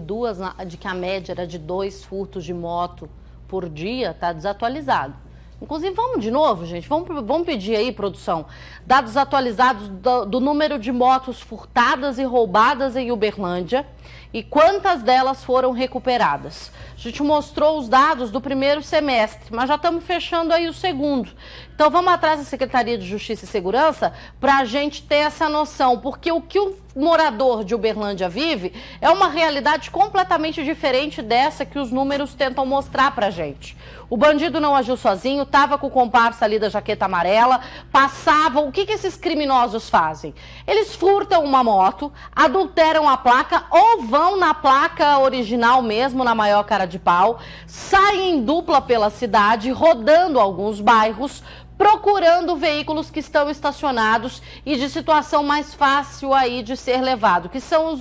a média era de 2 furtos de moto por dia está desatualizado. Inclusive, vamos de novo, gente, vamos pedir aí, produção, dados atualizados do número de motos furtadas e roubadas em Uberlândia e quantas delas foram recuperadas. A gente mostrou os dados do primeiro semestre, mas já estamos fechando aí o segundo. Então, vamos atrás da Secretaria de Justiça e Segurança para a gente ter essa noção, porque o que o morador de Uberlândia vive é uma realidade completamente diferente dessa que os números tentam mostrar para a gente. O bandido não agiu sozinho, estava com o comparsa ali da jaqueta amarela, passavam. O que esses criminosos fazem? Eles furtam uma moto, adulteram a placa ou vão na placa original mesmo, na maior cara de pau, saem em dupla pela cidade, rodando alguns bairros, procurando veículos que estão estacionados e de situação mais fácil aí de ser levado. Que são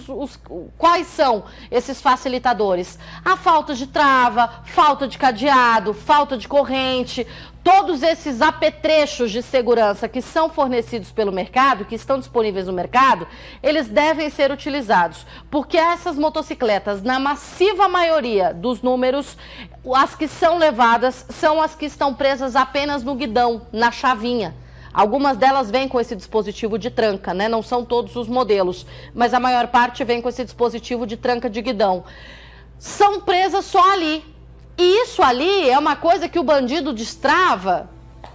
quais são esses facilitadores? A falta de trava, falta de cadeado, falta de corrente. todos esses apetrechos de segurança que são fornecidos pelo mercado, que estão disponíveis no mercado, eles devem ser utilizados. Porque essas motocicletas, na massiva maioria dos números, as que são levadas são as que estão presas apenas no guidão, na chavinha. Algumas delas vêm com esse dispositivo de tranca, né? Não são todos os modelos, mas a maior parte vem com esse dispositivo de tranca de guidão. São presas só ali. E isso ali é uma coisa que o bandido destrava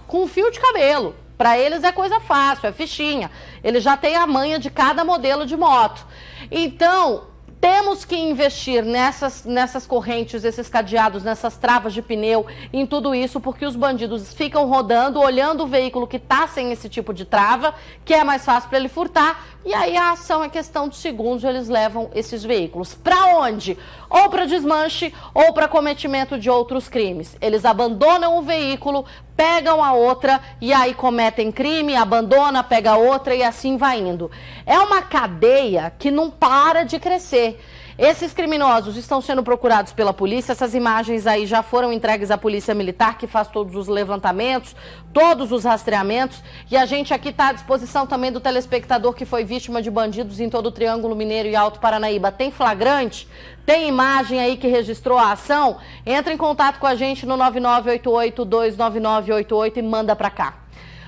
com um fio de cabelo. Para eles é coisa fácil, é fichinha. Ele já tem a manha de cada modelo de moto. Então, temos que investir nessas correntes, esses cadeados, nessas travas de pneu, em tudo isso, porque os bandidos ficam rodando, olhando o veículo que está sem esse tipo de trava, que é mais fácil para ele furtar, e aí a ação é questão de segundos, eles levam esses veículos. Para onde? Ou para desmanche, ou para cometimento de outros crimes. Eles abandonam o veículo, pegam a outra e aí cometem crime, abandona, pega outra e assim vai indo. É uma cadeia que não para de crescer. Esses criminosos estão sendo procurados pela polícia, essas imagens aí já foram entregues à Polícia Militar, que faz todos os levantamentos, todos os rastreamentos, e a gente aqui está à disposição também do telespectador que foi vítima de bandidos em todo o Triângulo Mineiro e Alto Paranaíba. Tem flagrante? Tem imagem aí que registrou a ação? Entra em contato com a gente no 9988-29988 e manda para cá.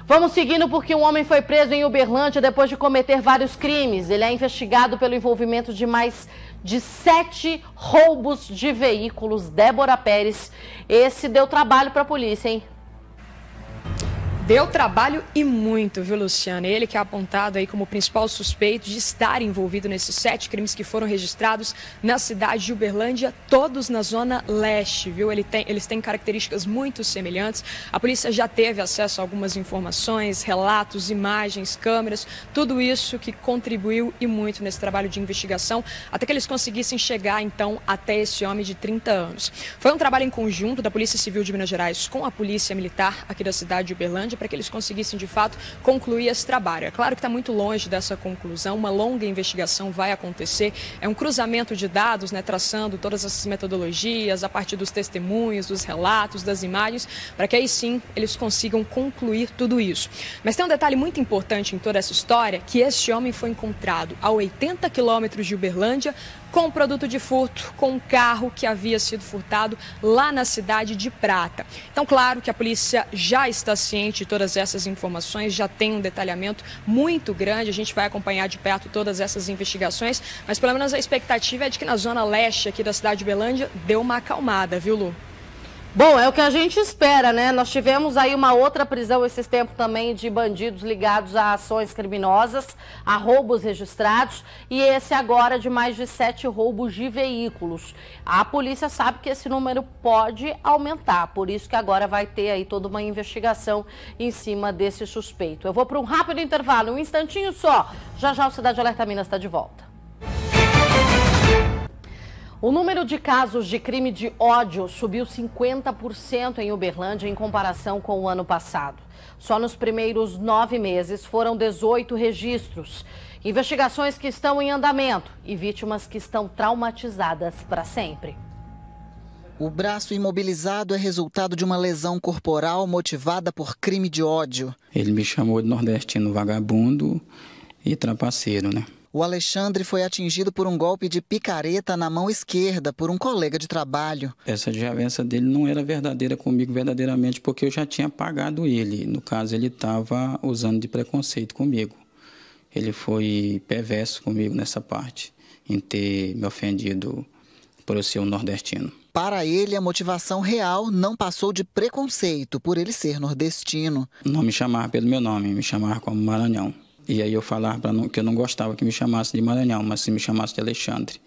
Vamos seguindo porque um homem foi preso em Uberlândia depois de cometer vários crimes. Ele é investigado pelo envolvimento de mais de 7 roubos de veículos. Débora Pérez, esse deu trabalho para a polícia, hein? Deu trabalho e muito, viu, Luciana? Ele que é apontado aí como principal suspeito de estar envolvido nesses 7 crimes que foram registrados na cidade de Uberlândia, todos na zona leste, viu? Eles têm características muito semelhantes. A polícia já teve acesso a algumas informações, relatos, imagens, câmeras, tudo isso que contribuiu e muito nesse trabalho de investigação, até que eles conseguissem chegar, então, até esse homem de 30 anos. Foi um trabalho em conjunto da Polícia Civil de Minas Gerais com a Polícia Militar aqui da cidade de Uberlândia, para que eles conseguissem, de fato, concluir esse trabalho. É claro que está muito longe dessa conclusão, uma longa investigação vai acontecer, é um cruzamento de dados, né, traçando todas essas metodologias, a partir dos testemunhos, dos relatos, das imagens, para que aí sim eles consigam concluir tudo isso. Mas tem um detalhe muito importante em toda essa história, que este homem foi encontrado a 80 quilômetros de Uberlândia, com um produto de furto, com um carro que havia sido furtado lá na cidade de Prata. Então, claro que a polícia já está ciente de todas essas informações, já tem um detalhamento muito grande, a gente vai acompanhar de perto todas essas investigações, mas pelo menos a expectativa é de que na zona leste aqui da cidade de Uberlândia deu uma acalmada, viu, Lu? Bom, é o que a gente espera, né? Nós tivemos aí uma outra prisão esses tempos também de bandidos ligados a ações criminosas, a roubos registrados, e esse agora de mais de 7 roubos de veículos. A polícia sabe que esse número pode aumentar, por isso que agora vai ter aí toda uma investigação em cima desse suspeito. Eu vou para um rápido intervalo, um instantinho só. Já já o Cidade Alerta Minas está de volta. O número de casos de crime de ódio subiu 50% em Uberlândia em comparação com o ano passado. Só nos primeiros 9 meses foram 18 registros. Investigações que estão em andamento e vítimas que estão traumatizadas para sempre. O braço imobilizado é resultado de uma lesão corporal motivada por crime de ódio. Ele me chamou de nordestino vagabundo e trapaceiro, né? O Alexandre foi atingido por um golpe de picareta na mão esquerda por um colega de trabalho. Essa desavença dele não era verdadeira comigo verdadeiramente porque eu já tinha pagado ele. No caso, ele estava usando de preconceito comigo. Ele foi perverso comigo nessa parte, em ter me ofendido por eu ser um nordestino. Para ele, a motivação real não passou de preconceito por ele ser nordestino. Não me chamava pelo meu nome, me chamava como Maranhão. E aí eu falava que eu não gostava que me chamasse de Maranhão, mas se me chamasse de Alexandre.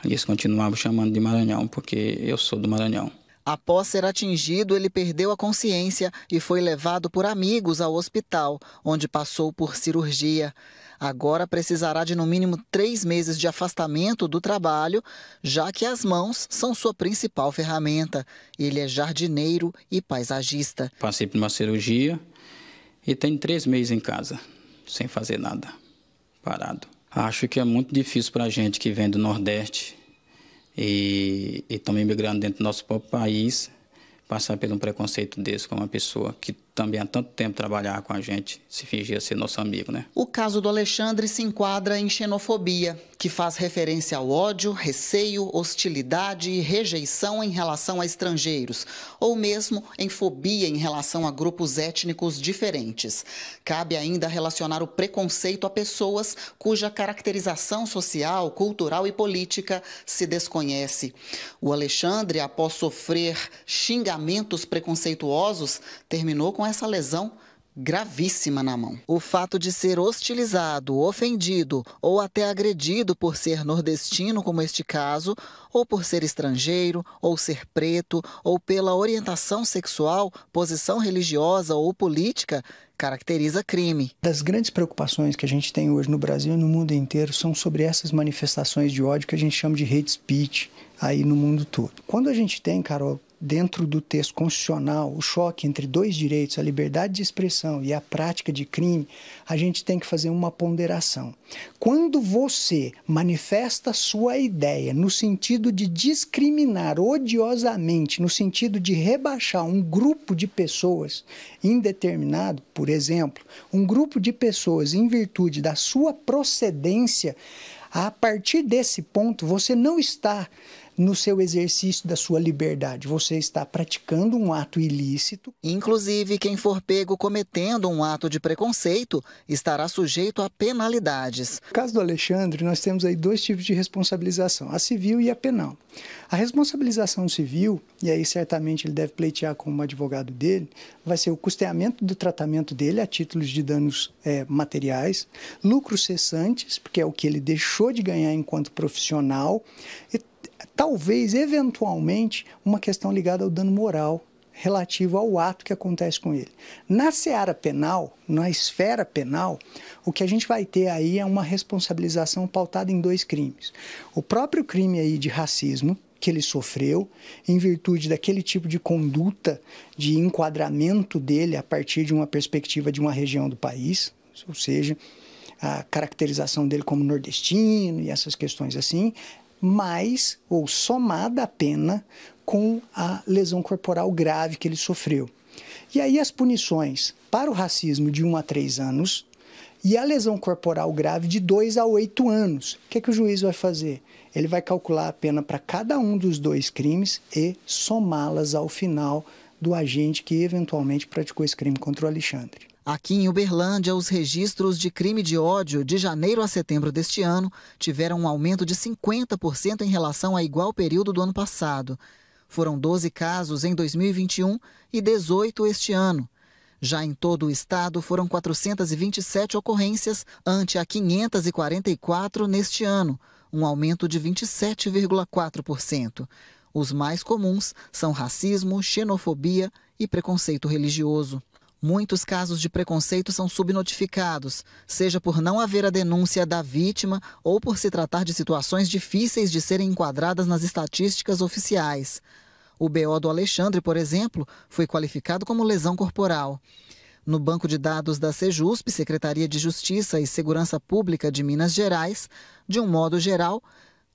Eles continuavam chamando de Maranhão, porque eu sou do Maranhão. Após ser atingido, ele perdeu a consciência e foi levado por amigos ao hospital, onde passou por cirurgia. Agora precisará de no mínimo 3 meses de afastamento do trabalho, já que as mãos são sua principal ferramenta. Ele é jardineiro e paisagista. Passei por uma cirurgia e tenho 3 meses em casa, sem fazer nada, parado. Acho que é muito difícil para a gente que vem do Nordeste e estamos imigrando dentro do nosso próprio país, passar por um preconceito desse com uma pessoa que também há tanto tempo trabalhava com a gente, se fingia ser nosso amigo, né? O caso do Alexandre se enquadra em xenofobia, que faz referência ao ódio, receio, hostilidade e rejeição em relação a estrangeiros, ou mesmo em fobia em relação a grupos étnicos diferentes. Cabe ainda relacionar o preconceito a pessoas cuja caracterização social, cultural e política se desconhece. O Alexandre, após sofrer xingamentos preconceituosos, terminou com essa lesão gravíssima na mão. O fato de ser hostilizado, ofendido ou até agredido por ser nordestino, como este caso, ou por ser estrangeiro, ou ser preto, ou pela orientação sexual, posição religiosa ou política, caracteriza crime. Das grandes preocupações que a gente tem hoje no Brasil e no mundo inteiro são sobre essas manifestações de ódio que a gente chama de hate speech aí no mundo todo. Quando a gente tem, Carol, dentro do texto constitucional, o choque entre dois direitos, a liberdade de expressão e a prática de crime, a gente tem que fazer uma ponderação. Quando você manifesta sua ideia no sentido de discriminar odiosamente, no sentido de rebaixar um grupo de pessoas indeterminado, por exemplo, um grupo de pessoas em virtude da sua procedência, a partir desse ponto você não está no seu exercício da sua liberdade, você está praticando um ato ilícito. Inclusive, quem for pego cometendo um ato de preconceito estará sujeito a penalidades. No caso do Alexandre, nós temos aí dois tipos de responsabilização, a civil e a penal. A responsabilização civil, e aí certamente ele deve pleitear com um advogado dele, vai ser o custeamento do tratamento dele a títulos de danos materiais, lucros cessantes, porque é o que ele deixou de ganhar enquanto profissional, e talvez, eventualmente, uma questão ligada ao dano moral relativo ao ato que acontece com ele. Na seara penal, na esfera penal, o que a gente vai ter aí é uma responsabilização pautada em dois crimes. O próprio crime aí de racismo, que ele sofreu, em virtude daquele tipo de conduta de enquadramento dele a partir de uma perspectiva de uma região do país, ou seja, a caracterização dele como nordestino e essas questões assim, mais ou somada a pena com a lesão corporal grave que ele sofreu. E aí as punições para o racismo de 1 a 3 anos e a lesão corporal grave de 2 a 8 anos. O que o juiz vai fazer? Ele vai calcular a pena para cada um dos dois crimes e somá-las ao final do agente que eventualmente praticou esse crime contra o Alexandre. Aqui em Uberlândia, os registros de crime de ódio de janeiro a setembro deste ano tiveram um aumento de 50% em relação a igual período do ano passado. Foram 12 casos em 2021 e 18 este ano. Já em todo o estado, foram 427 ocorrências ante a 544 neste ano, um aumento de 27,4%. Os mais comuns são racismo, xenofobia e preconceito religioso. Muitos casos de preconceito são subnotificados, seja por não haver a denúncia da vítima ou por se tratar de situações difíceis de serem enquadradas nas estatísticas oficiais. O BO do Alexandre, por exemplo, foi qualificado como lesão corporal. No banco de dados da Sejusp, Secretaria de Justiça e Segurança Pública de Minas Gerais, de um modo geral,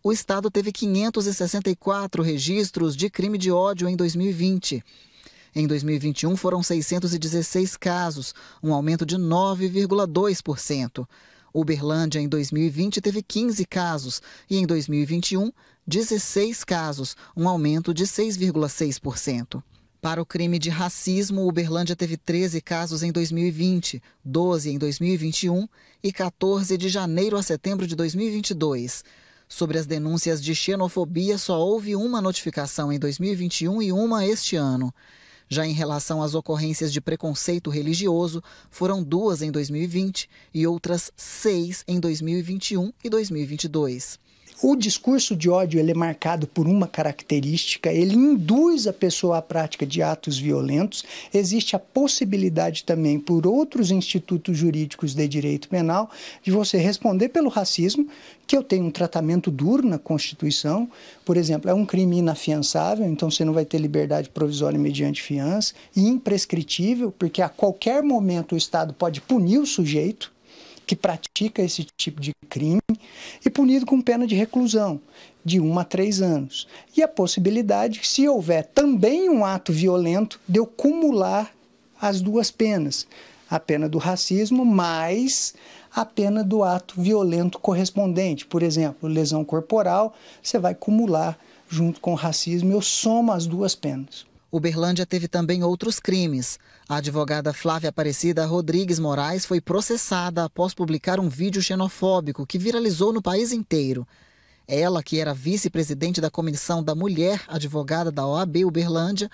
o estado teve 564 registros de crime de ódio em 2020. Em 2021, foram 616 casos, um aumento de 9,2%. Uberlândia, em 2020, teve 15 casos e, em 2021, 16 casos, um aumento de 6,6%. Para o crime de racismo, Uberlândia teve 13 casos em 2020, 12 em 2021 e 14 de janeiro a setembro de 2022. Sobre as denúncias de xenofobia, só houve uma notificação em 2021 e uma este ano. Já em relação às ocorrências de preconceito religioso, foram 2 em 2020 e outras 6 em 2021 e 2022. O discurso de ódio ele é marcado por uma característica, ele induz a pessoa à prática de atos violentos. Existe a possibilidade também, por outros institutos jurídicos de direito penal, de você responder pelo racismo, que eu tenho um tratamento duro na Constituição. Por exemplo, é um crime inafiançável, então você não vai ter liberdade provisória mediante fiança, e imprescritível, porque a qualquer momento o Estado pode punir o sujeito, que pratica esse tipo de crime e punido com pena de reclusão de 1 a 3 anos. E a possibilidade, se houver também um ato violento, de eu cumular as duas penas. A pena do racismo mais a pena do ato violento correspondente. Por exemplo, lesão corporal, você vai cumular junto com o racismo, eu somo as duas penas. Uberlândia teve também outros crimes. A advogada Flávia Aparecida Rodrigues Moraes foi processada após publicar um vídeo xenofóbico que viralizou no país inteiro. Ela, que era vice-presidente da Comissão da Mulher, advogada da OAB Uberlândia,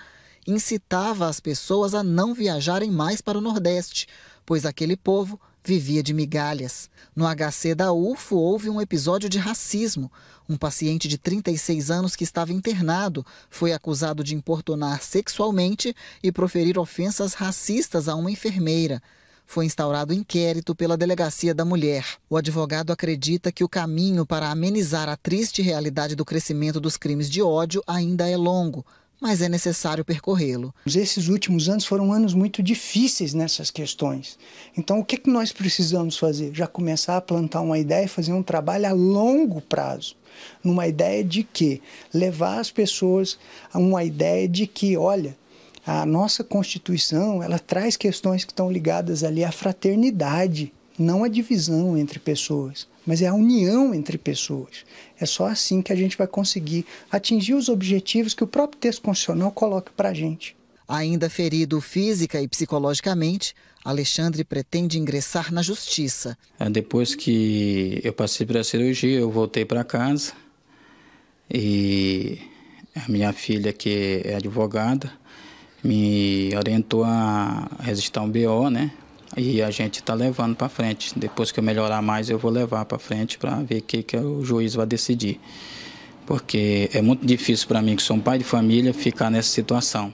incitava as pessoas a não viajarem mais para o Nordeste, pois aquele povo vivia de migalhas. No HC da UFO houve um episódio de racismo. Um paciente de 36 anos que estava internado foi acusado de importunar sexualmente e proferir ofensas racistas a uma enfermeira. Foi instaurado inquérito pela Delegacia da Mulher. O advogado acredita que o caminho para amenizar a triste realidade do crescimento dos crimes de ódio ainda é longo, mas é necessário percorrê-lo. Esses últimos anos foram anos muito difíceis nessas questões. Então, o que nós precisamos fazer? Já começar a plantar uma ideia e fazer um trabalho a longo prazo. Numa ideia de que levar as pessoas a uma ideia de que, olha, a nossa Constituição, ela traz questões que estão ligadas ali à fraternidade, não à divisão entre pessoas, mas é a união entre pessoas. É só assim que a gente vai conseguir atingir os objetivos que o próprio texto constitucional coloca para a gente. Ainda ferido física e psicologicamente, Alexandre pretende ingressar na justiça. Depois que eu passei pela cirurgia, eu voltei para casa e a minha filha, que é advogada, me orientou a registrar um BO, né? E a gente está levando para frente. Depois que eu melhorar mais, eu vou levar para frente para ver o que o juiz vai decidir. Porque é muito difícil para mim, que sou um pai de família, ficar nessa situação.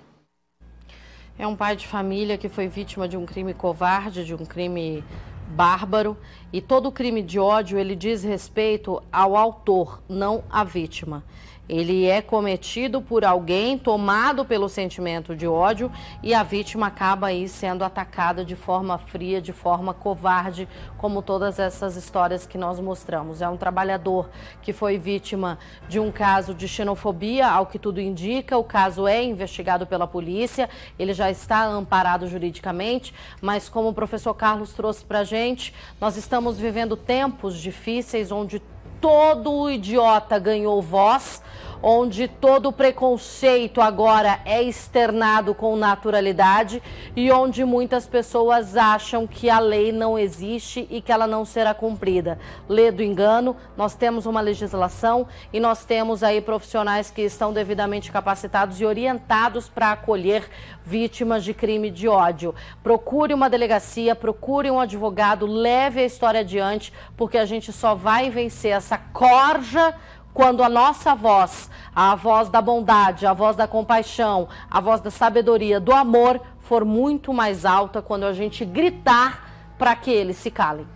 É um pai de família que foi vítima de um crime covarde, de um crime bárbaro. E todo crime de ódio, ele diz respeito ao autor, não à vítima. Ele é cometido por alguém tomado pelo sentimento de ódio e a vítima acaba aí sendo atacada de forma fria, de forma covarde, como todas essas histórias que nós mostramos. É um trabalhador que foi vítima de um caso de xenofobia, ao que tudo indica. O caso é investigado pela polícia, ele já está amparado juridicamente, mas como o professor Carlos trouxe para a gente, nós estamos vivendo tempos difíceis onde todo idiota ganhou voz, onde todo preconceito agora é externado com naturalidade e onde muitas pessoas acham que a lei não existe e que ela não será cumprida. Lê do engano, nós temos uma legislação e nós temos aí profissionais que estão devidamente capacitados e orientados para acolher vítimas de crime de ódio. Procure uma delegacia, procure um advogado, leve a história adiante, porque a gente só vai vencer essa corja quando a nossa voz, a voz da bondade, a voz da compaixão, a voz da sabedoria, do amor, for muito mais alta, quando a gente gritar para que eles se calem.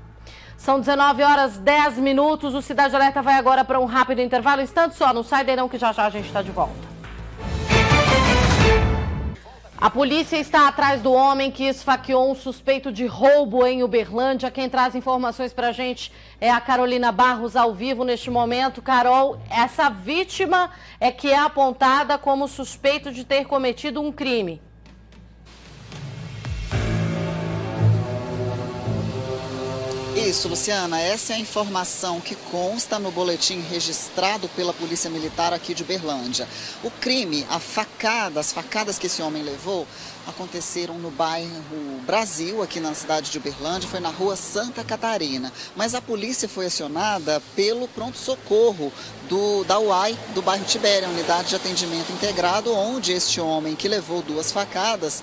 São 19h10, o Cidade Alerta vai agora para um rápido intervalo. Instante só, não sai daí não, que já já a gente está de volta. A polícia está atrás do homem que esfaqueou um suspeito de roubo em Uberlândia. Quem traz informações para a gente é a Carolina Barros, ao vivo neste momento. Carol, essa vítima é que é apontada como suspeito de ter cometido um crime. Isso, Luciana, essa é a informação que consta no boletim registrado pela Polícia Militar aqui de Uberlândia. O crime, as facadas que esse homem levou, aconteceram no bairro Brasil, aqui na cidade de Uberlândia, foi na rua Santa Catarina. Mas a polícia foi acionada pelo pronto-socorro da UAI, do bairro Tibéria, Unidade de Atendimento Integrado, onde este homem que levou 2 facadas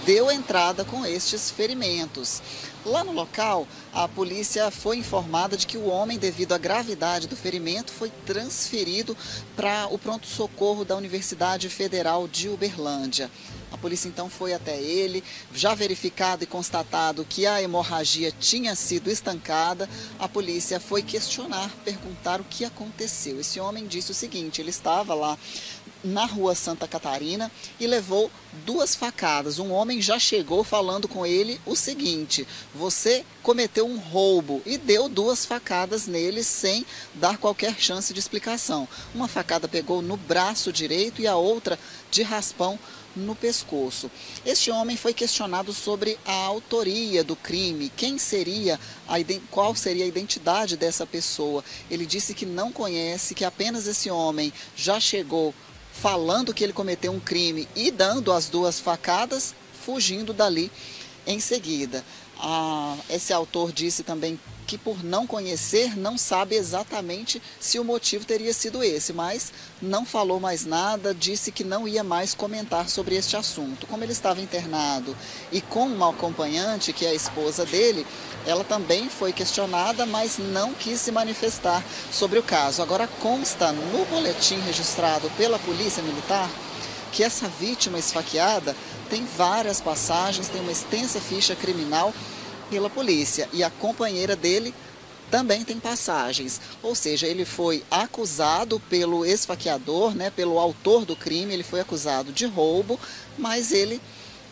deu entrada com estes ferimentos. Lá no local, a polícia foi informada de que o homem, devido à gravidade do ferimento, foi transferido para o pronto-socorro da Universidade Federal de Uberlândia. A polícia então foi até ele, já verificado e constatado que a hemorragia tinha sido estancada, a polícia foi questionar, perguntar o que aconteceu. Esse homem disse o seguinte: ele estava lá na rua Santa Catarina e levou 2 facadas. Um homem já chegou falando com ele o seguinte: você cometeu um roubo, e deu 2 facadas nele sem dar qualquer chance de explicação. Uma facada pegou no braço direito e a outra de raspão no pescoço. Este homem foi questionado sobre a autoria do crime, qual seria a identidade dessa pessoa. Ele disse que não conhece, que apenas esse homem já chegou falando que ele cometeu um crime e dando as 2 facadas, fugindo dali em seguida. Esse autor disse também que, por não conhecer, não sabe exatamente se o motivo teria sido esse, mas não falou mais nada, disse que não ia mais comentar sobre este assunto. Como ele estava internado e com uma acompanhante, que é a esposa dele, ela também foi questionada, mas não quis se manifestar sobre o caso. Agora, consta no boletim registrado pela Polícia Militar que essa vítima esfaqueada tem várias passagens, tem uma extensa ficha criminal pela polícia, e a companheira dele também tem passagens. Ou seja, ele foi acusado pelo esfaqueador, pelo autor do crime, ele foi acusado de roubo, mas ele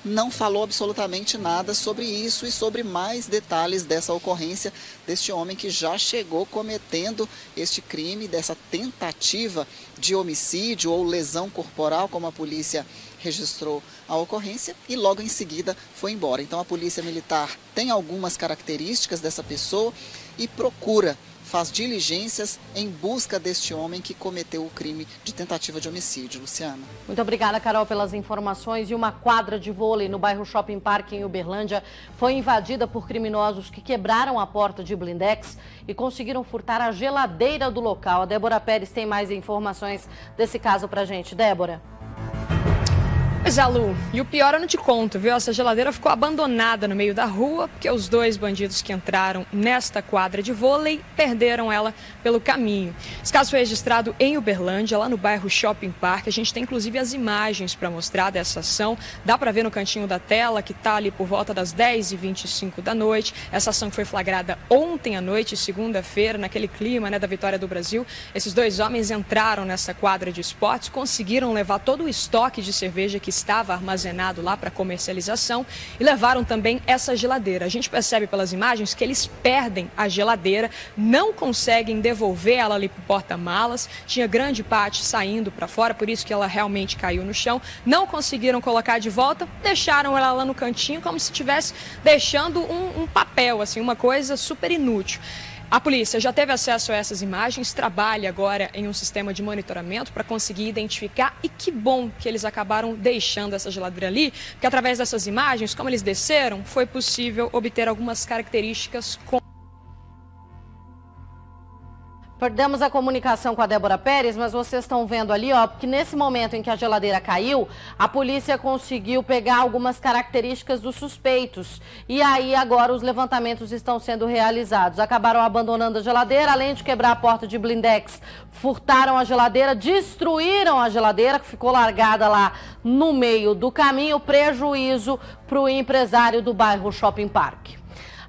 não falou absolutamente nada sobre isso e sobre mais detalhes dessa ocorrência deste homem que já chegou cometendo este crime, dessa tentativa de homicídio ou lesão corporal, como a polícia registrou a ocorrência, e logo em seguida foi embora. Então a Polícia Militar tem algumas características dessa pessoa e faz diligências em busca deste homem que cometeu o crime de tentativa de homicídio. Luciana. Muito obrigada, Carol, pelas informações. E uma quadra de vôlei no bairro Shopping Park, em Uberlândia, foi invadida por criminosos que quebraram a porta de blindex e conseguiram furtar a geladeira do local. A Débora Pérez tem mais informações desse caso pra gente. Débora. Pois é, Lu, e o pior eu não te conto, viu? Essa geladeira ficou abandonada no meio da rua, porque os 2 bandidos que entraram nesta quadra de vôlei perderam ela pelo caminho. Esse caso foi registrado em Uberlândia, lá no bairro Shopping Park. A gente tem inclusive as imagens para mostrar dessa ação. Dá para ver no cantinho da tela, que está ali por volta das 10h25 da noite. Essa ação foi flagrada ontem à noite, segunda-feira, naquele clima, da vitória do Brasil. Esses 2 homens entraram nessa quadra de esportes, conseguiram levar todo o estoque de cerveja que estava armazenado lá para comercialização e levaram também essa geladeira. A gente percebe pelas imagens que eles perdem a geladeira, não conseguem devolver ela ali para o porta-malas, tinha grande parte saindo para fora, por isso que ela realmente caiu no chão, não conseguiram colocar de volta, deixaram ela lá no cantinho como se estivesse deixando um papel, assim, uma coisa super inútil. A polícia já teve acesso a essas imagens, trabalha agora em um sistema de monitoramento para conseguir identificar, e que bom que eles acabaram deixando essa geladeira ali, porque através dessas imagens, como eles desceram, foi possível obter algumas características com... Perdemos a comunicação com a Débora Pérez, mas vocês estão vendo ali, porque nesse momento em que a geladeira caiu, a polícia conseguiu pegar algumas características dos suspeitos. E aí agora os levantamentos estão sendo realizados. Acabaram abandonando a geladeira, além de quebrar a porta de blindex, furtaram a geladeira, destruíram a geladeira, que ficou largada lá no meio do caminho. Prejuízo para o empresário do bairro Shopping Park.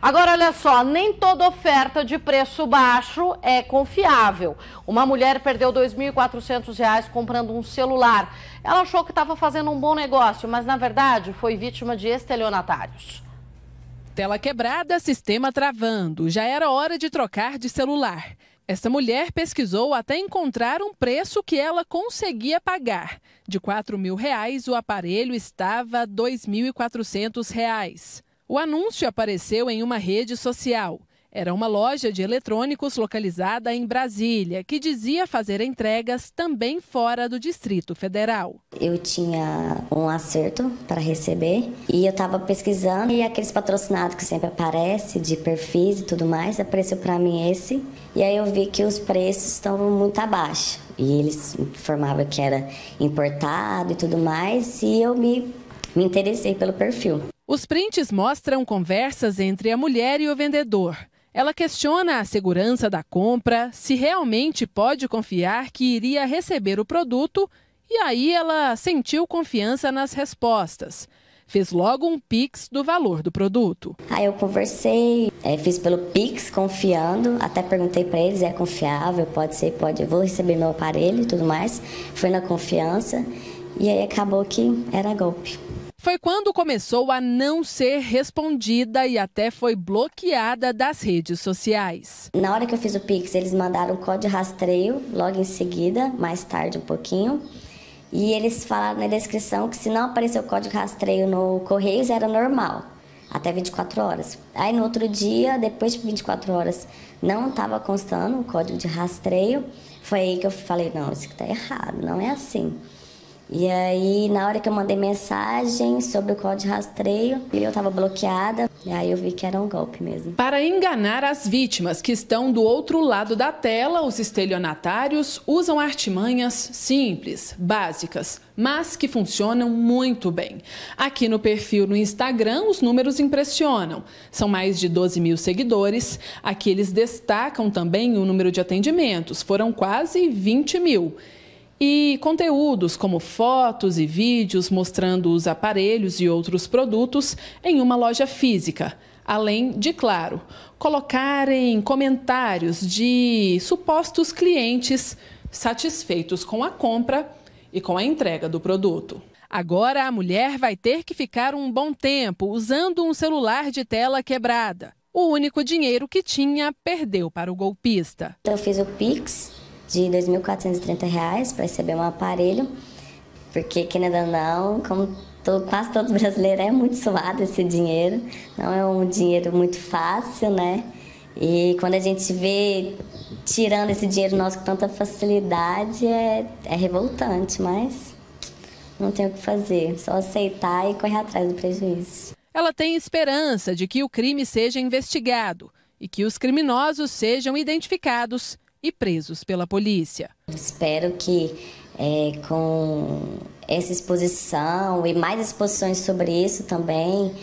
Agora, olha só, nem toda oferta de preço baixo é confiável. Uma mulher perdeu R$ 2.400 comprando um celular. Ela achou que estava fazendo um bom negócio, mas na verdade foi vítima de estelionatários. Tela quebrada, sistema travando. Já era hora de trocar de celular. Essa mulher pesquisou até encontrar um preço que ela conseguia pagar. De R$ 4.000, o aparelho estava R$ 2.400. O anúncio apareceu em uma rede social. Era uma loja de eletrônicos localizada em Brasília, que dizia fazer entregas também fora do Distrito Federal. Eu tinha um acerto para receber e eu estava pesquisando, e aqueles patrocinados que sempre aparecem, de perfis e tudo mais, apareceu para mim esse. E aí eu vi que os preços estão muito abaixo. E eles informavam que era importado e tudo mais, e eu me interessei pelo perfil. Os prints mostram conversas entre a mulher e o vendedor. Ela questiona a segurança da compra, se realmente pode confiar que iria receber o produto, e aí ela sentiu confiança nas respostas. fez logo um Pix do valor do produto. Aí eu conversei, fiz pelo Pix, confiando, até perguntei para eles, é confiável, pode ser, pode, eu vou receber meu aparelho e tudo mais. Foi na confiança e aí acabou que era golpe. Foi quando começou a não ser respondida e até foi bloqueada das redes sociais. Na hora que eu fiz o Pix, eles mandaram o código de rastreio logo em seguida, mais tarde um pouquinho. E eles falaram na descrição que se não aparecer o código de rastreio no Correios era normal, até 24 horas. Aí no outro dia, depois de 24 horas, não estava constando o código de rastreio. Foi aí que eu falei, não, isso aqui tá errado, não é assim. E aí, na hora que eu mandei mensagem sobre o código de rastreio, eu estava bloqueada, e aí eu vi que era um golpe mesmo. Para enganar as vítimas que estão do outro lado da tela, os estelionatários usam artimanhas simples, básicas, mas que funcionam muito bem. Aqui no perfil no Instagram, os números impressionam. São mais de 12 mil seguidores. Aqui eles destacam também o número de atendimentos, foram quase 20 mil. E conteúdos como fotos e vídeos mostrando os aparelhos e outros produtos em uma loja física. Além de, claro, colocarem comentários de supostos clientes satisfeitos com a compra e com a entrega do produto. Agora a mulher vai ter que ficar um bom tempo usando um celular de tela quebrada. O único dinheiro que tinha perdeu para o golpista. Eu fiz o Pix de R$ 2.430 para receber um aparelho, porque, querendo ou não, como quase todos os brasileiros, é muito suado esse dinheiro, não é um dinheiro muito fácil, né? E quando a gente vê tirando esse dinheiro nosso com tanta facilidade, é revoltante, mas não tem o que fazer, só aceitar e correr atrás do prejuízo. Ela tem esperança de que o crime seja investigado e que os criminosos sejam identificados e presos pela polícia. Espero que com essa exposição e mais exposições sobre isso também,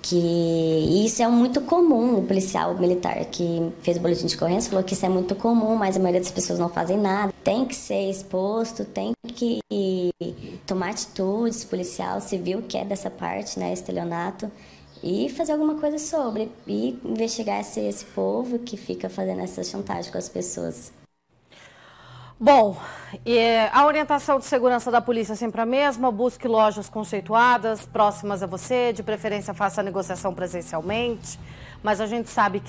que isso é muito comum. O policial militar que fez o boletim de ocorrência falou que isso é muito comum, mas a maioria das pessoas não fazem nada. Tem que ser exposto, tem que tomar atitudes, policial civil que é dessa parte, né, estelionato, e fazer alguma coisa sobre, e investigar esse povo que fica fazendo essa chantagem com as pessoas. Bom, a orientação de segurança da polícia é sempre a mesma: busque lojas conceituadas, próximas a você, de preferência faça a negociação presencialmente, mas a gente sabe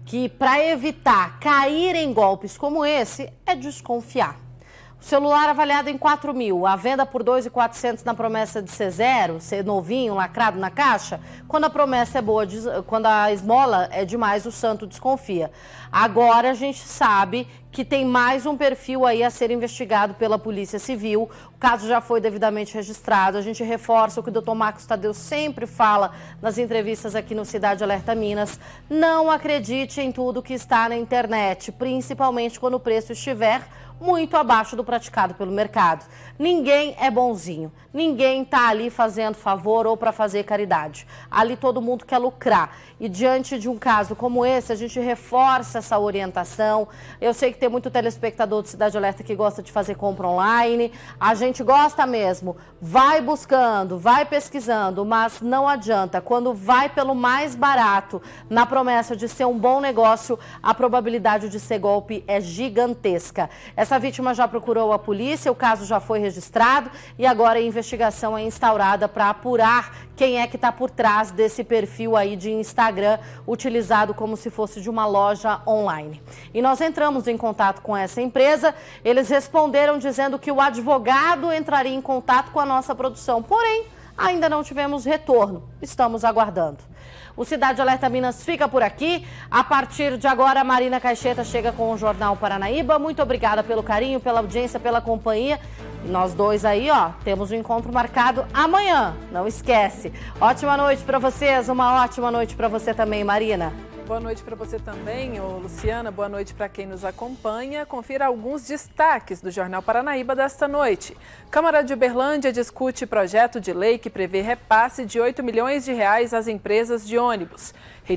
que para evitar cair em golpes como esse é desconfiar. O celular avaliado em 4 mil, a venda por 2.400 na promessa de ser zero, ser novinho, lacrado na caixa. Quando a promessa é boa, quando a esmola é demais, o santo desconfia. Agora a gente sabe que tem mais um perfil aí a ser investigado pela Polícia Civil. O caso já foi devidamente registrado. A gente reforça o que o Dr. Marcos Tadeu sempre fala nas entrevistas aqui no Cidade Alerta Minas. Não acredite em tudo que está na internet, principalmente quando o preço estiver muito abaixo do praticado pelo mercado. Ninguém é bonzinho, ninguém está ali fazendo favor ou para fazer caridade. Ali todo mundo quer lucrar. E diante de um caso como esse, a gente reforça essa orientação. Eu sei que tem muito telespectador do Cidade Alerta que gosta de fazer compra online. A gente gosta mesmo. Vai buscando, vai pesquisando, mas não adianta. Quando vai pelo mais barato, na promessa de ser um bom negócio, a probabilidade de ser golpe é gigantesca. Essa vítima já procurou a polícia, o caso já foi registrado e agora a investigação é instaurada para apurar quem é que está por trás desse perfil aí de Instagram, utilizado como se fosse de uma loja online. E nós entramos em contato com essa empresa, eles responderam dizendo que o advogado entraria em contato com a nossa produção, porém, ainda não tivemos retorno, estamos aguardando. O Cidade Alerta Minas fica por aqui. A partir de agora, a Marina Caixeta chega com o Jornal Paranaíba. Muito obrigada pelo carinho, pela audiência, pela companhia. E nós dois aí, ó, temos um encontro marcado amanhã. Não esquece. Ótima noite para vocês, uma ótima noite para você também, Marina. Boa noite para você também, Luciana. Boa noite para quem nos acompanha. Confira alguns destaques do Jornal Paranaíba desta noite. Câmara de Uberlândia discute projeto de lei que prevê repasse de R$ 8 milhões às empresas de ônibus.